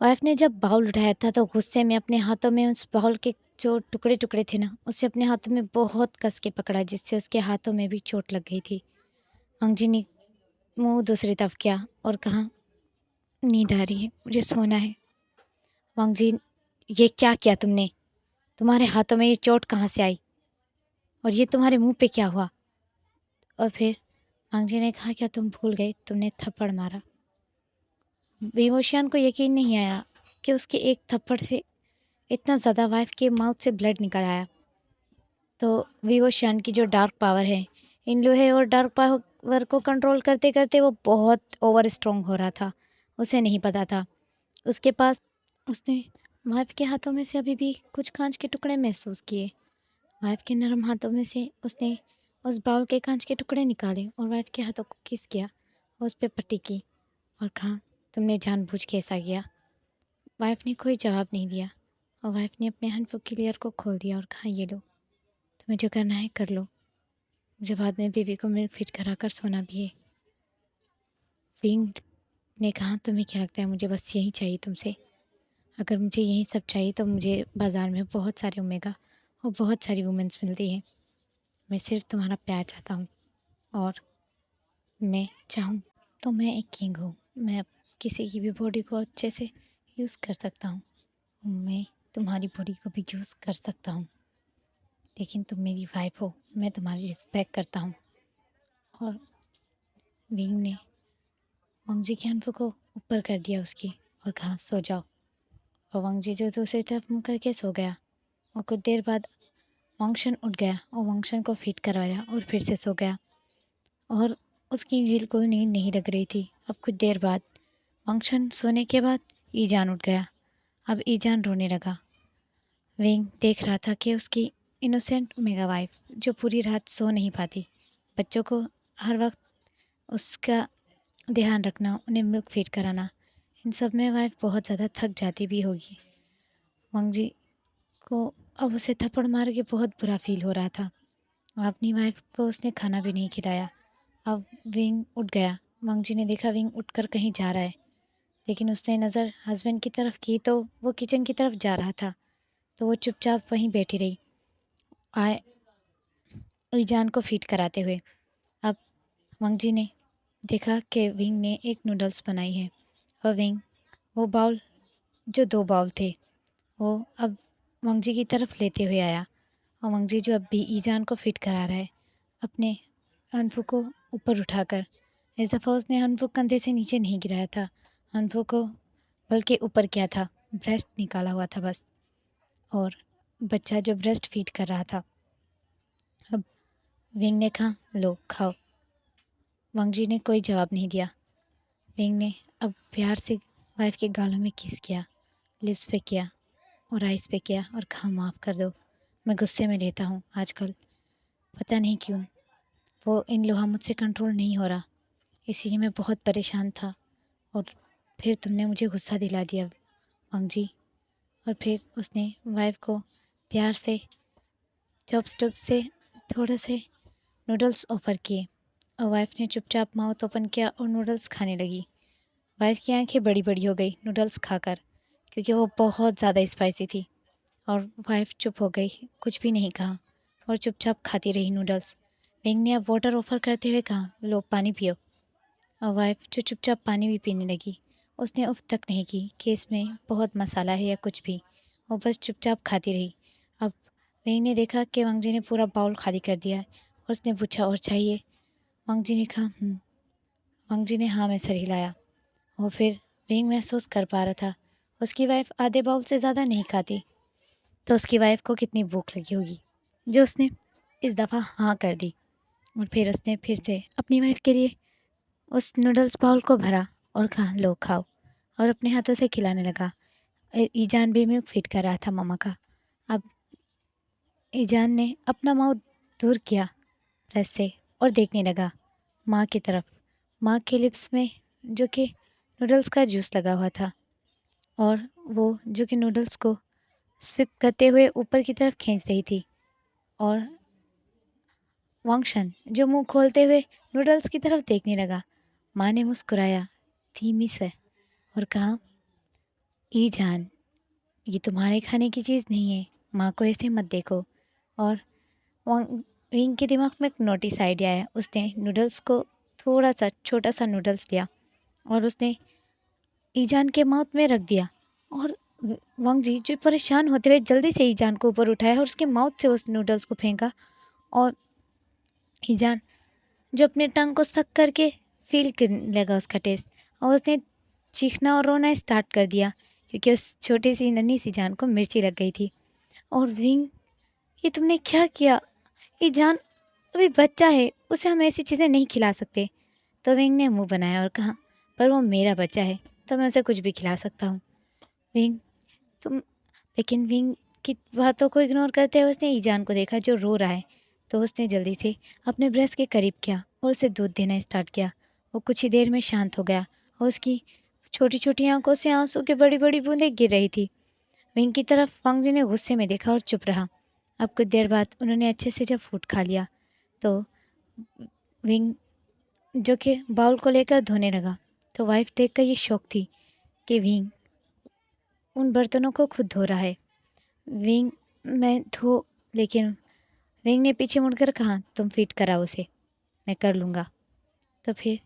वाइफ ने जब बाउल उठाया था तो गुस्से में अपने हाथों में उस बाउल के जो टुकड़े टुकड़े थे ना, उसे अपने हाथों में बहुत कस के पकड़ा, जिससे उसके हाथों में भी चोट लग गई थी। वांग जी ने मुंह दूसरी तरफ किया और कहा, नींद आ रही है, मुझे सोना है। वांग जी, ये क्या किया तुमने? तुम्हारे हाथों में ये चोट कहाँ से आई? और ये तुम्हारे मुंह पे क्या हुआ? और फिर वांग जी ने कहा, क्या तुम भूल गए तुमने थप्पड़ मारा? बेहोशियान को यकीन नहीं आया कि उसके एक थप्पड़ से इतना ज़्यादा वाइफ के माउथ से ब्लड निकल आया। तो विवोशान की जो डार्क पावर है, इन लोहे और डार्क पावर को कंट्रोल करते करते वो बहुत ओवर स्ट्रॉन्ग हो रहा था। उसे नहीं पता था उसके पास। उसने वाइफ के हाथों में से अभी भी कुछ कांच के टुकड़े महसूस किए। वाइफ के नरम हाथों में से उसने उस बाउल के कांच के टुकड़े निकाले और वाइफ के हाथों को किस किया और उस पर पट्टी की और कहा, तुमने जानबूझ के ऐसा किया? वाइफ ने कोई जवाब नहीं दिया और वाइफ ने अपने हैंड क्लियर को खोल दिया और कहा, ये लो, तुम्हें जो करना है कर लो, मुझे बाद में बेबी को मिल्क फीड करा कर सोना भी है। विंग ने कहा, तुम्हें क्या लगता है मुझे बस यही चाहिए तुमसे? अगर मुझे यही सब चाहिए तो मुझे बाज़ार में बहुत सारे ओमेगा और बहुत सारी वुमेंस मिलती हैं। मैं सिर्फ तुम्हारा प्यार चाहता हूँ और मैं चाहूँ तो मैं एक किंग हूँ। मैं किसी की भी बॉडी को अच्छे से यूज़ कर सकता हूँ। मैं तुम्हारी बॉडी को भी यूज़ कर सकता हूँ, लेकिन तुम मेरी वाइफ हो, मैं तुम्हारी रिस्पेक्ट करता हूँ। और विंग ने वांग जी की हनफों को ऊपर कर दिया उसकी और कहा, सो जाओ। और वांग जी जो दूसरी तरफ मुँह करके सो गया और कुछ देर बाद वांगशन उठ गया और वांगशन को फीड करवाया और फिर से सो गया और उसकी बिल्कुल नींद नहीं लग रही थी। अब कुछ देर बाद वांगशन सोने के बाद ईजान उठ गया। अब ईजान रोने लगा। विंग देख रहा था कि उसकी इनोसेंट मेगा वाइफ जो पूरी रात सो नहीं पाती, बच्चों को हर वक्त उसका ध्यान रखना, उन्हें मिल्क फीड कराना, इन सब में वाइफ बहुत ज़्यादा थक जाती भी होगी। वांग जी को अब उसे थप्पड़ मार के बहुत बुरा फील हो रहा था। अपनी वाइफ को उसने खाना भी नहीं खिलाया। अब विंग उठ गया। वांग जी ने देखा विंग उठकर कहीं जा रहा है, लेकिन उसने नज़र हस्बैंड की तरफ की तो वो किचन की तरफ जा रहा था। तो वो चुपचाप वहीं बैठी रही, आए ईजान को फीड कराते हुए। अब वंग जी ने देखा कि विंग ने एक नूडल्स बनाई है, और विंग वो बाउल, जो 2 बाउल थे, वो अब वंग जी की तरफ लेते हुए आया। और वंग जी जो अब भी ईजान को फीड करा रहा है, अपने हनफू को ऊपर उठाकर। इस दफ़ा उसने हनफू कंधे से नीचे नहीं गिराया था, हनफू को बल्कि ऊपर किया था, ब्रेस्ट निकाला हुआ था बस। और बच्चा जो ब्रेस्ट फीड कर रहा था। अब विंग ने कहा, लो खाओ। वंग जी ने कोई जवाब नहीं दिया। विंग ने अब प्यार से वाइफ के गालों में किस किया, लिप्स पे किया और आइस पे किया, और कहा, माफ़ कर दो, मैं गुस्से में रहता हूँ आजकल, पता नहीं क्यों। वो इन लोहा मुझसे कंट्रोल नहीं हो रहा, इसीलिए मैं बहुत परेशान था, और फिर तुमने मुझे गुस्सा दिला दिया वंग जी। और फिर उसने वाइफ को प्यार से चॉपस्टिक से थोड़े से नूडल्स ऑफ़र किए, और वाइफ ने चुपचाप माउथ ओपन किया और नूडल्स खाने लगी। वाइफ की आंखें बड़ी बड़ी हो गई नूडल्स खाकर, क्योंकि वो बहुत ज़्यादा स्पाइसी थी। और वाइफ चुप हो गई, कुछ भी नहीं कहा, और चुपचाप खाती रही नूडल्स। विंग ने अब वाटर ऑफ़र करते हुए कहा, लो पानी पियो। और वाइफ जो चुपचाप पानी भी पीने लगी, उसने उफ तक नहीं की कि इसमें बहुत मसाला है या कुछ भी, वो बस चुपचाप खाती रही। अब विंग ने देखा कि वंग जी ने पूरा बाउल खाली कर दिया है, और उसने पूछा, और चाहिए? वंग जी ने कहा, वंग जी ने हाँ में सर हिलाया। और फिर विंग महसूस कर पा रहा था, उसकी वाइफ आधे बाउल से ज़्यादा नहीं खाती, तो उसकी वाइफ को कितनी भूख लगी होगी, जो उसने इस दफ़ा हाँ कर दी। और फिर उसने फिर से अपनी वाइफ के लिए उस नूडल्स बाउल को भरा और कहा, लो खाओ, और अपने हाथों से खिलाने लगा। ईजान भी मिल्क फीड कर रहा था मम्मा का। अब ईजान ने अपना माउथ दूर किया ब्रश से और देखने लगा माँ की तरफ। माँ के लिप्स में जो कि नूडल्स का जूस लगा हुआ था, और वो जो कि नूडल्स को स्विप करते हुए ऊपर की तरफ खींच रही थी। और वांगशन जो मुंह खोलते हुए नूडल्स की तरफ देखने लगा। माँ ने मुस्कुराया धीमी से और कहा, ईजान, ये तुम्हारे खाने की चीज़ नहीं है, माँ को ऐसे मत देखो। और वांग विंग के दिमाग में एक नोटिस आइडिया आया। उसने नूडल्स को थोड़ा सा छोटा सा नूडल्स लिया, और उसने ईजान के माउथ में रख दिया। और वांग जी जो परेशान होते हुए जल्दी से ईजान को ऊपर उठाया और उसके माउथ से उस नूडल्स को फेंका। और ईजान जो अपने टंग को सक करके फील करने लगा उसका टेस्ट, और उसने चीखना और रोना स्टार्ट कर दिया, क्योंकि उस छोटी सी नन्ही सी जान को मिर्ची लग गई थी। और विंग, ये तुमने क्या किया? ये जान अभी बच्चा है, उसे हम ऐसी चीज़ें नहीं खिला सकते। तो विंग ने मुंह बनाया और कहा, पर वो मेरा बच्चा है, तो मैं उसे कुछ भी खिला सकता हूँ। विंग, तुम। लेकिन विंग की बातों को इग्नोर करते हुए उसने ईजान को देखा जो रो रहा है, तो उसने जल्दी से अपने ब्रेस्ट के करीब किया और उसे दूध देना स्टार्ट किया। वो कुछ ही देर में शांत हो गया, और उसकी छोटी छोटी आंखों से आंसू की बड़ी बड़ी बूंदें गिर रही थी। विंग की तरफ वांग जी ने गुस्से में देखा और चुप रहा। अब कुछ देर बाद उन्होंने अच्छे से जब फूड खा लिया, तो विंग जो कि बाउल को लेकर धोने लगा, तो वाइफ देखकर ये शौक थी कि विंग उन बर्तनों को खुद धो रहा है। विंग, मैं धो, लेकिन विंग ने पीछे मुड़कर कहा, तुम फीड कराओ उसे, मैं कर लूँगा। तो फिर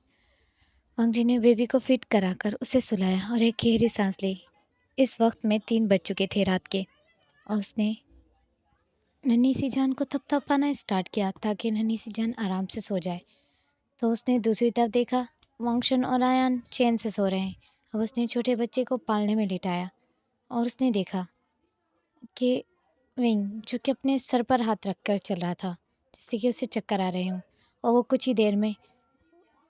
वांग जी ने बेबी को फीड कराकर उसे सुलाया और एक गहरी सांस ली। इस वक्त में 3 बज चुके थे रात के, और उसने नन्ही सी जान को थपथपाना स्टार्ट किया ताकि नन्ही सी जान आराम से सो जाए। तो उसने दूसरी तरफ देखा, वांगशन और आयान चैन से सो रहे हैं। अब उसने छोटे बच्चे को पालने में लिटाया, और उसने देखा कि विंग जो कि अपने सर पर हाथ रखकर चल रहा था, जिससे कि उसे चक्कर आ रहे हों, और वो कुछ ही देर में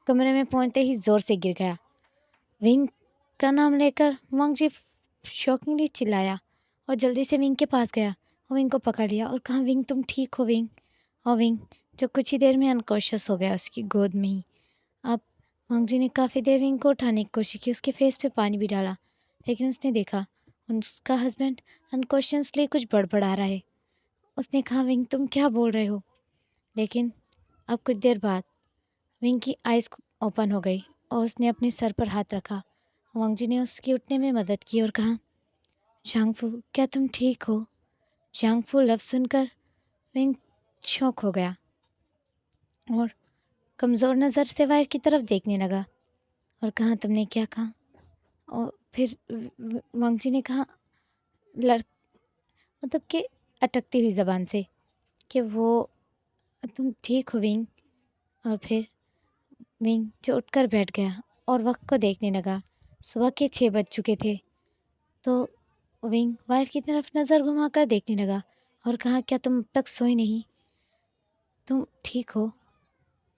कमरे में पहुंचते ही ज़ोर से गिर गया। विंग का नाम लेकर वांग जी शॉकिंगली चिल्लाया, और जल्दी से विंग के पास गया और विंग को पकड़ लिया और कहा, विंग तुम ठीक हो विंग? और विंग जो कुछ ही देर में अनकॉन्शियस हो गया उसकी गोद में ही। अब वांग जी ने काफ़ी देर विंग को उठाने की कोशिश की, उसके फेस पे पानी भी डाला, लेकिन उसने देखा उसका हस्बैंड अनकॉन्शियसली कुछ बड़बड़ा रहा है। उसने कहा, विंग तुम क्या बोल रहे हो? लेकिन अब कुछ देर बाद विंग की आइज़ ओपन हो गई, और उसने अपने सर पर हाथ रखा। वांग जी ने उसकी उठने में मदद की और कहा, शांगफू क्या तुम ठीक हो? चांगफू लफ्ज़ सुनकर विंग शॉक हो गया और कमज़ोर नज़र से वाइफ की तरफ देखने लगा और कहा, तुमने क्या कहा? और फिर वांगजी ने कहा, लड़ मतलब कि अटकती हुई ज़बान से, कि वो तुम ठीक हो विंग? और फिर विंग जो उठकर बैठ गया और वक्त को देखने लगा। सुबह के 6 बज चुके थे। तो विंग वाइफ की तरफ नज़र घुमाकर देखने लगा और कहा, क्या तुम अब तक सोई नहीं? तुम ठीक हो?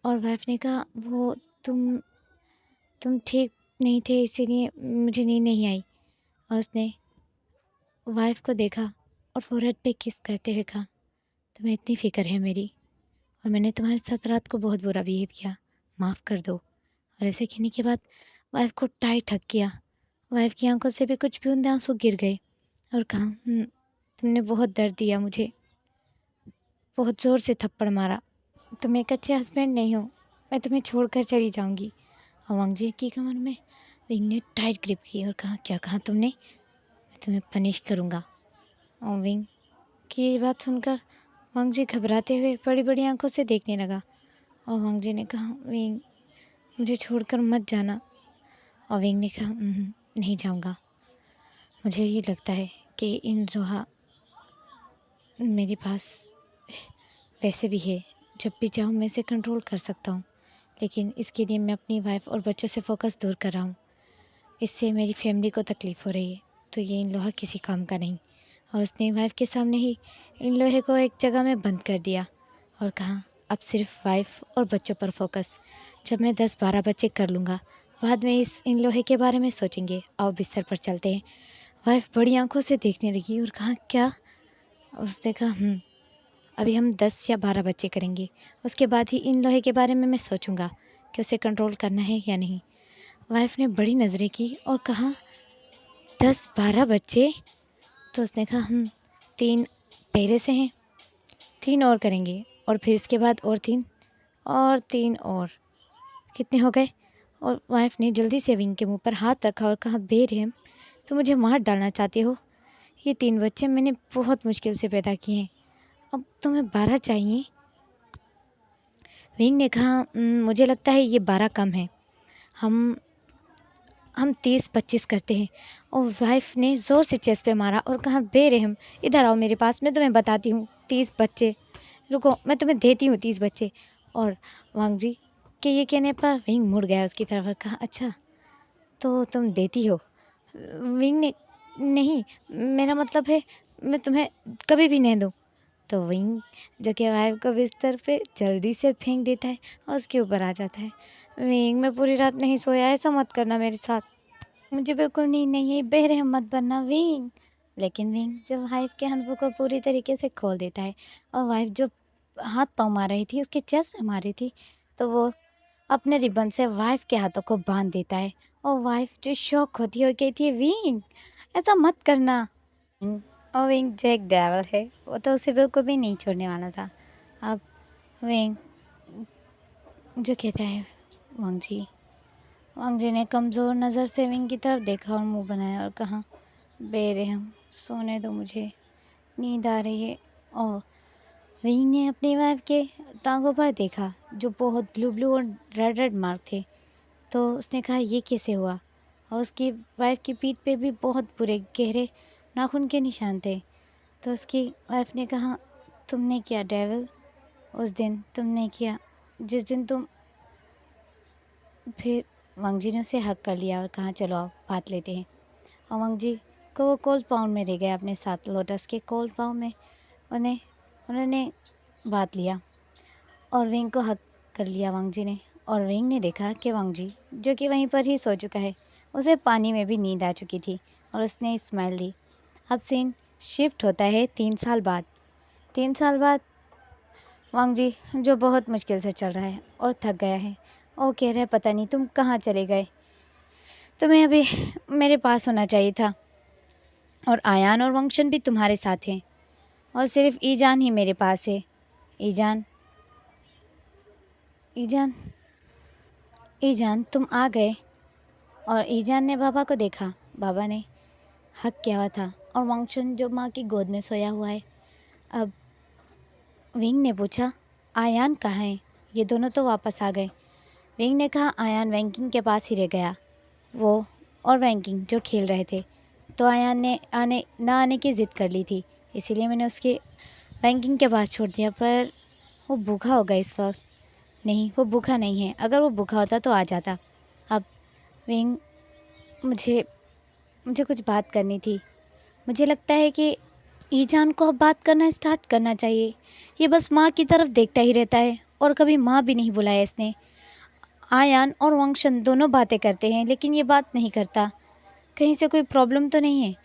और वाइफ ने कहा, वो तुम ठीक नहीं थे, इसीलिए मुझे नींद नहीं आई। और उसने वाइफ को देखा और फोरहेड पे किस करते हुए कहा, तुम्हें इतनी फ़िक्र है मेरी, और मैंने तुम्हारे साथ रात को बहुत बुरा बिहेव किया, माफ़ कर दो। और ऐसे कहने के बाद वाइफ को टाइट हग किया। वाइफ की आंखों से भी कुछ बूंद आंसू गिर गए और कहा, तुमने बहुत दर्द दिया मुझे, बहुत ज़ोर से थप्पड़ मारा। तुम एक अच्छे हस्बैंड नहीं हो, मैं तुम्हें छोड़कर चली जाऊंगी। और वांग जी की कमर में विंग ने टाइट ग्रिप की और कहा, क्या कहा तुमने? मैं तुम्हें पनिश करूँगा। और विंग की ये बात सुनकर वांग जी घबराते हुए बड़ी बड़ी आंखों से देखने लगा। और वांग जी ने कहा, विंग मुझे छोड़कर मत जाना। और विंग ने कहा, नहीं जाऊँगा। मुझे ये लगता है कि इन रोहा मेरे पास वैसे भी है, जब भी चाहूँ मैं इसे कंट्रोल कर सकता हूँ, लेकिन इसके लिए मैं अपनी वाइफ और बच्चों से फोकस दूर कर रहा हूँ। इससे मेरी फैमिली को तकलीफ़ हो रही है, तो ये इन लोहा किसी काम का नहीं। और उसने वाइफ के सामने ही इन लोहे को एक जगह में बंद कर दिया और कहा, अब सिर्फ वाइफ और बच्चों पर फोकस। जब मैं 10-12 बच्चे कर लूँगा, बाद में इन लोहे के बारे में सोचेंगे। आओ बिस्तर पर चलते हैं। वाइफ बड़ी आंखों से देखने लगी और कहा, क्या? उसने कहा, अभी हम 10 या 12 बच्चे करेंगे, उसके बाद ही इन लोहे के बारे में मैं सोचूंगा कि उसे कंट्रोल करना है या नहीं। वाइफ ने बड़ी नज़रें की और कहा, 10-12 बच्चे? तो उसने कहा, 3 पहले से हैं, 3 और करेंगे, और फिर इसके बाद और 3 और 3 और, कितने हो गए? और वाइफ ने जल्दी से विंग के मुंह पर हाथ रखा और कहा, बेरहम, तो मुझे मार डालना चाहते हो? ये 3 बच्चे मैंने बहुत मुश्किल से पैदा किए हैं, अब तुम्हें 12 चाहिए? विंग ने कहा, मुझे लगता है ये 12 कम है, हम 30-25 करते हैं। और वाइफ ने ज़ोर से चेस्ट पे मारा और कहा, बेरहम, इधर आओ मेरे पास, मैं तुम्हें बताती हूँ। 30 बच्चे, रुको, मैं तुम्हें देती हूँ 30 बच्चे। और वांग जी के ये कहने पर विंग मुड़ गया उसकी तरफ और कहा, अच्छा तो तुम देती हो? विंग ने, नहीं, मेरा मतलब है मैं तुम्हें कभी भी नहीं दूँ। तो विंग जो कि वाइफ को बिस्तर पे जल्दी से फेंक देता है और उसके ऊपर आ जाता है। विंग, मैं पूरी रात नहीं सोया, ऐसा मत करना मेरे साथ, मुझे बिल्कुल नींद नहीं है, बेरहम मत बनना विंग। लेकिन विंग जब वाइफ के हनफों को पूरी तरीके से खोल देता है और वाइफ जो हाथ पाँव मार रही थी उसके चेस्ट में मार रही थी, तो वो अपने रिबन से वाइफ के हाथों को बांध देता है। और वाइफ जो शॉक होती है और कहती है, विंग ऐसा मत करना। और विंग जो एक डेविल है, वो तो उसे बिल्कुल भी नहीं छोड़ने वाला था। अब विंग जो कहता है, वांग जी ने कमज़ोर नज़र से विंग की तरफ देखा और मुंह बनाया और कहा, बेरहम, सोने दो मुझे, नींद आ रही है। और विंग ने अपनी वाइफ के टांगों पर देखा जो बहुत ब्लू ब्लू और रेड रेड मार्क थे। तो उसने कहा, ये कैसे हुआ? और उसकी वाइफ की पीठ पे भी बहुत बुरे गहरे नाखून के निशान थे। तो उसकी वाइफ ने कहा, तुमने किया डेविल, उस दिन तुमने किया जिस दिन तुम। फिर वांग जी ने उसे हक कर लिया और कहा, चलो आओ बात लेते हैं। और वांग जी को वो कोल्ड पाउंड में ले गए अपने साथ, लोटस के कोल्ड पाउंड में उन्होंने बात लिया और विंग को हक कर लिया वांग जी ने। और विंग ने देखा कि वांग जी जो कि वहीं पर ही सो चुका है, उसे पानी में भी नींद आ चुकी थी और उसने स्माइल दी। अब सीन शिफ्ट होता है 3 साल बाद। 3 साल बाद वांग जी जो बहुत मुश्किल से चल रहा है और थक गया है और कह रहा है, पता नहीं तुम कहाँ चले गए, तुम्हें अभी मेरे पास होना चाहिए था, और आयान और वंशन भी तुम्हारे साथ हैं और सिर्फ ईजान ही मेरे पास है। ईजान, ईजान, ईजान तुम आ गए। और ईजान ने बाबा को देखा, बाबा ने हक किया हुआ था और वंशन जो माँ की गोद में सोया हुआ है, अब विंग ने पूछा, आयान कहाँ है? ये दोनों तो वापस आ गए। विंग ने कहा, आयान वैंकिंग के पास ही रह गया। वो और वैंकिंग जो खेल रहे थे, तो आयान ने आने की ज़िद कर ली थी, इसीलिए मैंने उसके वैंकिंग के पास छोड़ दिया। पर वो भूखा होगा इस वक्त। नहीं, वो भूखा नहीं है। अगर वो भूखा होता तो आ जाता। अब विंग, मुझे मुझे कुछ बात करनी थी। मुझे लगता है कि ईजान को अब बात करना स्टार्ट करना चाहिए। ये बस माँ की तरफ देखता ही रहता है और कभी माँ भी नहीं बुलाया इसने। आयान और वंशन दोनों बातें करते हैं, लेकिन ये बात नहीं करता। कहीं से कोई प्रॉब्लम तो नहीं है।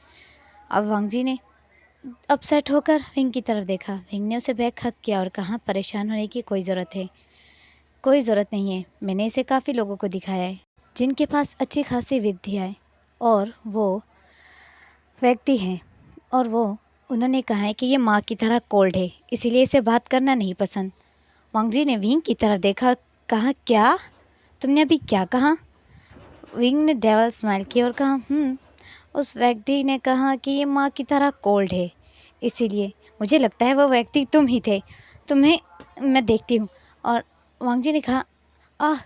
अब वांगजी ने अपसेट होकर विंग की तरफ देखा। विंग ने उसे बैक हक किया और कहा, परेशान होने की कोई ज़रूरत है? कोई ज़रूरत नहीं है। मैंने इसे काफ़ी लोगों को दिखाया है जिनके पास अच्छी खासी विद्या है, और वो व्यक्ति हैं, और उन्होंने कहा है कि ये माँ की तरह कोल्ड है, इसीलिए इसे बात करना नहीं पसंद। वांगजी ने विंग की तरफ देखा और कहा, क्या? तुमने अभी क्या कहा? विंग ने डेवल स्माइल की और कहा, उस व्यक्ति ने कहा कि ये माँ की तरह कोल्ड है, इसीलिए मुझे लगता है वो व्यक्ति तुम ही थे। तुम्हें मैं देखती हूँ। और वांगजी ने कहा, आह।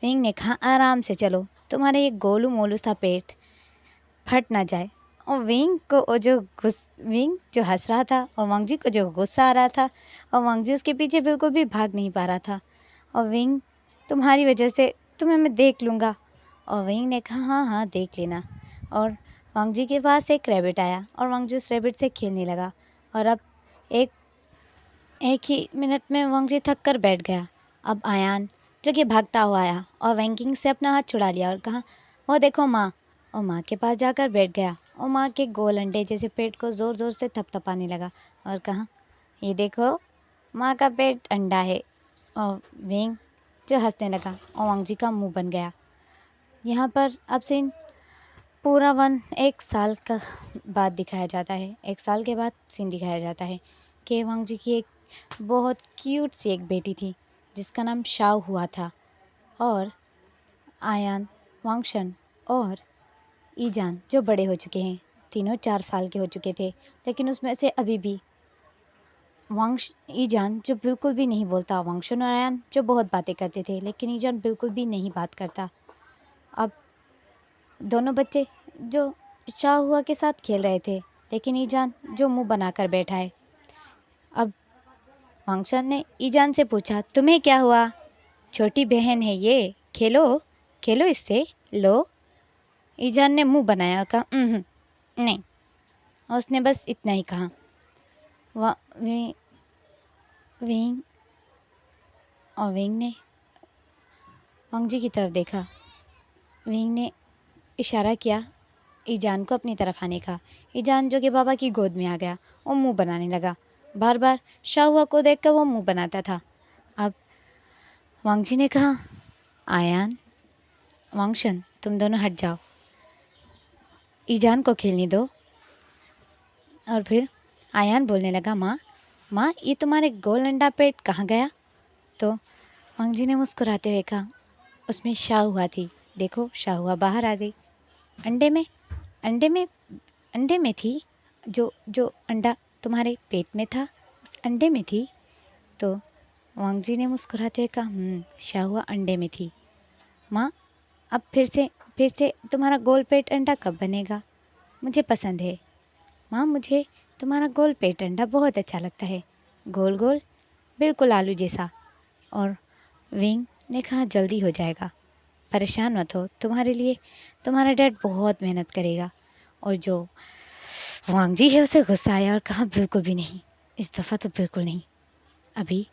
विंग ने कहा, आराम से चलो, तुम्हारे ये गोलू मोलू सा पेट फट ना जाए। और विंग जो हंस रहा था और वांगजी को जो गुस्सा आ रहा था, और वांगजी उसके पीछे बिल्कुल भी भाग नहीं पा रहा था। और विंग, तुम्हारी वजह से तुम्हें मैं देख लूँगा। और विंग ने कहा, हाँ हाँ, देख लेना। और वांगजी के पास एक रैबिट आया और वांगजी उस रैबिट से खेलने लगा। और अब एक एक ही मिनट में वांगजी थक कर बैठ गया। अब आयान जो कि भागता हुआ आया और वैंकिंग से अपना हाथ छुड़ा लिया और कहा, वो देखो माँ। और माँ के पास जाकर बैठ गया और माँ के गोल अंडे जैसे पेट को ज़ोर ज़ोर से थपथपाने लगा और कहा, ये देखो, माँ का पेट अंडा है। और विंग जो हंसने लगा और वांगजी का मुंह बन गया। यहाँ पर अब सीन पूरा 1 साल का बाद दिखाया जाता है। 1 साल के बाद सीन दिखाया जाता है कि वांगजी की एक बहुत क्यूट सी एक बेटी थी जिसका नाम शाओ हुआ था। और आयान, वांगशन और ईजान जो बड़े हो चुके हैं, तीनों 4 साल के हो चुके थे, लेकिन उसमें से अभी भी ईजान जो बिल्कुल भी नहीं बोलता, वांगशन और आयान जो बहुत बातें करते थे, लेकिन ईजान बिल्कुल भी नहीं बात करता। अब दोनों बच्चे जो शाह हुआ के साथ खेल रहे थे, लेकिन ईजान जो मुंह बनाकर बैठा है। अब वांगशन ने ईजान से पूछा, तुम्हें क्या हुआ? छोटी बहन है ये, खेलो खेलो इससे, लो। ईजान ने मुंह बनाया और कहा, नहीं। और उसने बस इतना ही कहा। विंग और विंग ने वांगजी की तरफ देखा। विंग ने इशारा किया ईजान को अपनी तरफ आने का। ईजान जो कि बाबा की गोद में आ गया और मुंह बनाने लगा। बार बार शाहुआ को देखकर वो मुंह बनाता था। अब वांगजी ने कहा, आयान, वांगशन, तुम दोनों हट जाओ, ईजान को खेलने दो। और फिर आयान बोलने लगा, माँ, ये तुम्हारे गोल अंडा पेट कहाँ गया? तो वांगजी ने मुस्कुराते हुए कहा, उसमें शाहुआ थी, देखो शाहुआ बाहर आ गई। अंडे में अंडे में अंडे में थी। जो अंडा तुम्हारे पेट में था, उस अंडे में थी। तो वांगजी ने मुस्कुराते हुए कहा, शाहुआ अंडे में थी। माँ, अब फिर से तुम्हारा गोल पेट अंडा कब बनेगा? मुझे पसंद है माँ, मुझे तुम्हारा गोल पेट अंडा बहुत अच्छा लगता है, गोल गोल, बिल्कुल आलू जैसा। और विंग ने कहा, जल्दी हो जाएगा, परेशान मत हो, तुम्हारे लिए तुम्हारा डैड बहुत मेहनत करेगा। और जो वांगजी है उसे गुस्सा आया और कहा, बिल्कुल भी नहीं, इस दफ़ा तो बिल्कुल नहीं। अभी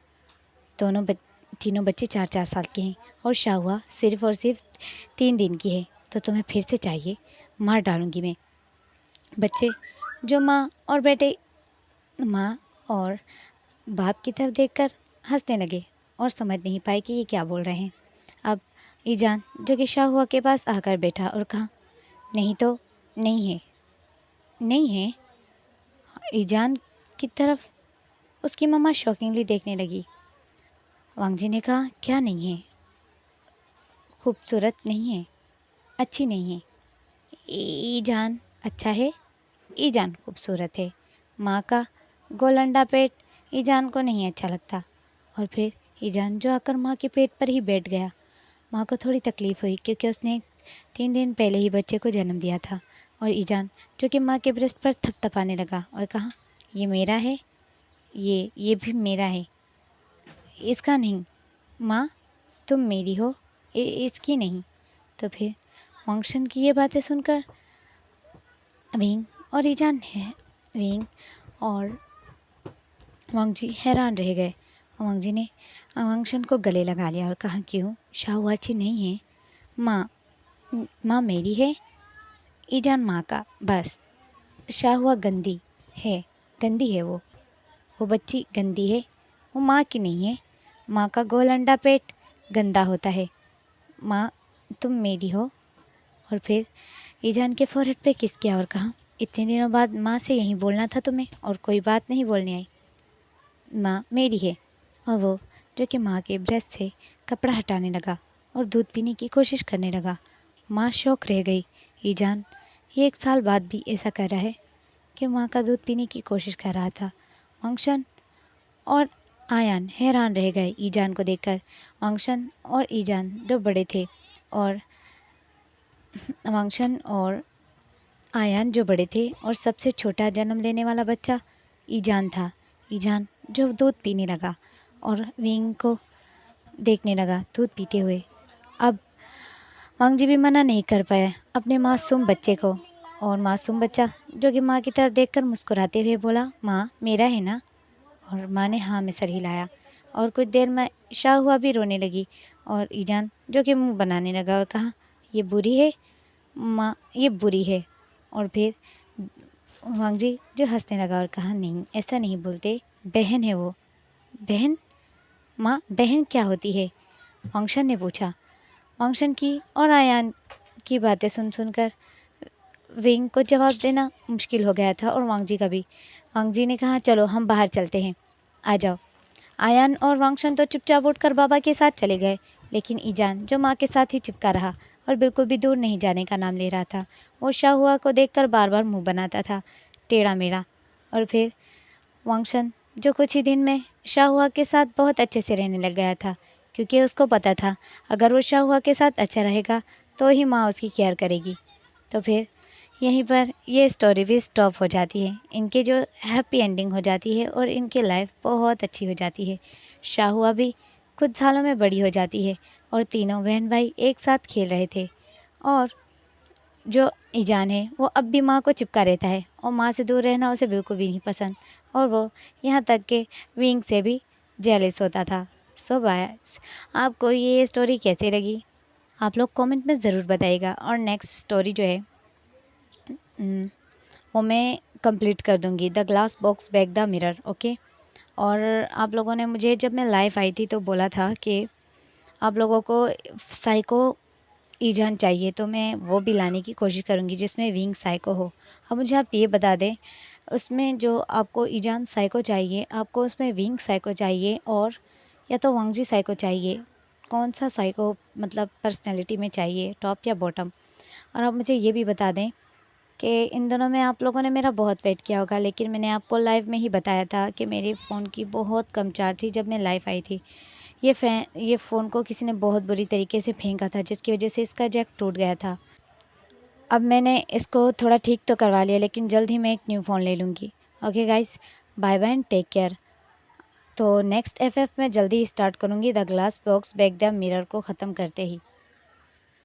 तीनों बच्चे 4-4 साल के हैं और शाहुआ सिर्फ और सिर्फ 3 दिन की है, तो तुम्हें फिर से चाहिए, मार डालूँगी मैं। बच्चे जो माँ और बाप की तरफ देखकर हंसने लगे और समझ नहीं पाए कि ये क्या बोल रहे हैं। अब ईजान जो कि शाहुआ के पास आकर बैठा और कहा, नहीं तो नहीं है, नहीं है। ईजान की तरफ उसकी मम्मा शॉकिंगली देखने लगी। वांगजी ने कहा, क्या नहीं है? खूबसूरत नहीं है, अच्छी नहीं है। ईजान अच्छा है, ईजान खूबसूरत है। माँ का गोल अंडा पेट ईजान को नहीं अच्छा लगता। और फिर ईजान जो आकर माँ के पेट पर ही बैठ गया। माँ को थोड़ी तकलीफ़ हुई क्योंकि उसने 3 दिन पहले ही बच्चे को जन्म दिया था। और ईजान जो कि माँ के ब्रेस्ट पर थपथपाने लगा और कहा, ये मेरा है, ये भी मेरा है, इसका नहीं। माँ, तुम मेरी हो, इसकी नहीं। तो फिर वांगशन की ये बातें सुनकर विंग और ईजान है विंग और वांगजी हैरान रह गए। वांगजी ने वांगशन को गले लगा लिया और कहा, क्यों, शाहू अच्छी नहीं है? माँ मेरी है, ईजान माँ का, बस। शाहुआ गंदी है वो बच्ची गंदी है, वो माँ की नहीं है। माँ का गोल अंडा पेट गंदा होता है। माँ, तुम मेरी हो। और फिर ईजान के फोरहेड पे किस किया और कहा, इतने दिनों बाद माँ से यही बोलना था तुम्हें और कोई बात नहीं बोलने आई। माँ मेरी है। और वो जो कि माँ के ब्रेस्ट से कपड़ा हटाने लगा और दूध पीने की कोशिश करने लगा। माँ शौक रह गई। ईजान ये 1 साल बाद भी ऐसा कर रहा है कि माँ का दूध पीने की कोशिश कर रहा था। वांगशन और आयान हैरान रह गए ईजान को देखकर। वांगशन और ईजान दो बड़े थे और वांगशन और आयान जो बड़े थे और सबसे छोटा जन्म लेने वाला बच्चा ईजान था। ईजान जो दूध पीने लगा और विंग को देखने लगा दूध पीते हुए। अब वांगजी भी मना नहीं कर पाया अपने मासूम बच्चे को। और मासूम बच्चा जो कि माँ की तरफ देखकर मुस्कुराते हुए बोला, माँ मेरा है ना? और माँ ने हाँ में सर हिलाया। और कुछ देर में शाहुआ भी रोने लगी और ईजान जो कि मुंह बनाने लगा और कहा, ये बुरी है माँ, ये बुरी है। और फिर वांगजी जो हंसने लगा और कहा, नहीं ऐसा नहीं बोलते, बहन है वो। बहन? माँ बहन क्या होती है? वांगशन ने पूछा। वांगशन की और आयान की बातें सुनकर विंग को जवाब देना मुश्किल हो गया था और वांगजी का भी। वांगजी ने कहा, चलो हम बाहर चलते हैं, आ जाओ। आयान और वांगशन तो चुपचाप उठकर बाबा के साथ चले गए, लेकिन ईजान जो माँ के साथ ही चिपका रहा और बिल्कुल भी दूर नहीं जाने का नाम ले रहा था। वो शाहुआ को देखकर बार बार मुंह बनाता था, टेढ़ा मेढ़ा। और फिर वांगशन जो कुछ ही दिन में शाहुआ के साथ बहुत अच्छे से रहने लग गया था, क्योंकि उसको पता था अगर वो शाहुआ के साथ अच्छा रहेगा तो ही माँ उसकी केयर करेगी। तो फिर यहीं पर ये स्टोरी भी स्टॉप हो जाती है। इनके जो हैप्पी एंडिंग हो जाती है और इनकी लाइफ बहुत अच्छी हो जाती है। शाहुआ भी कुछ सालों में बड़ी हो जाती है और तीनों बहन भाई एक साथ खेल रहे थे। और जो ईजान है वो अब भी माँ को चिपका रहता है और माँ से दूर रहना उसे बिल्कुल भी नहीं पसंद। और वो यहाँ तक के विंग से भी जेलस होता था। सो गाइस, आपको ये स्टोरी कैसी लगी आप लोग कमेंट में ज़रूर बताइएगा। और नेक्स्ट स्टोरी जो है वो मैं कंप्लीट कर दूँगी, the glass box back the mirror. Okay. और आप लोगों ने मुझे जब मैं लाइव आई थी तो बोला था कि आप लोगों को साइको ईजान चाहिए, तो मैं वो भी लाने की कोशिश करूँगी जिसमें विंग साइको हो। अब मुझे आप ये बता दें, उसमें जो आपको ईजान साइको चाहिए, आपको उसमें विंग साइको चाहिए और या तो वांगजी साइको चाहिए, कौन सा साइको मतलब पर्सनैलिटी में चाहिए, टॉप या बॉटम? और आप मुझे ये भी बता दें कि इन दोनों में आप लोगों ने मेरा बहुत वेट किया होगा, लेकिन मैंने आपको लाइव में ही बताया था कि मेरे फ़ोन की बहुत कम चार्ज थी जब मैं लाइव आई थी। ये फ़ोन को किसी ने बहुत बुरी तरीके से फेंका था, जिसकी वजह से इसका जैक टूट गया था। अब मैंने इसको थोड़ा ठीक तो करवा लिया, लेकिन जल्द ही मैं एक न्यू फ़ोन ले लूँगी। Okay guys, bye bye and take care. तो नेक्स्ट एफएफ में जल्दी ही स्टार्ट करूँगी the glass box back the mirror को ख़त्म करते ही।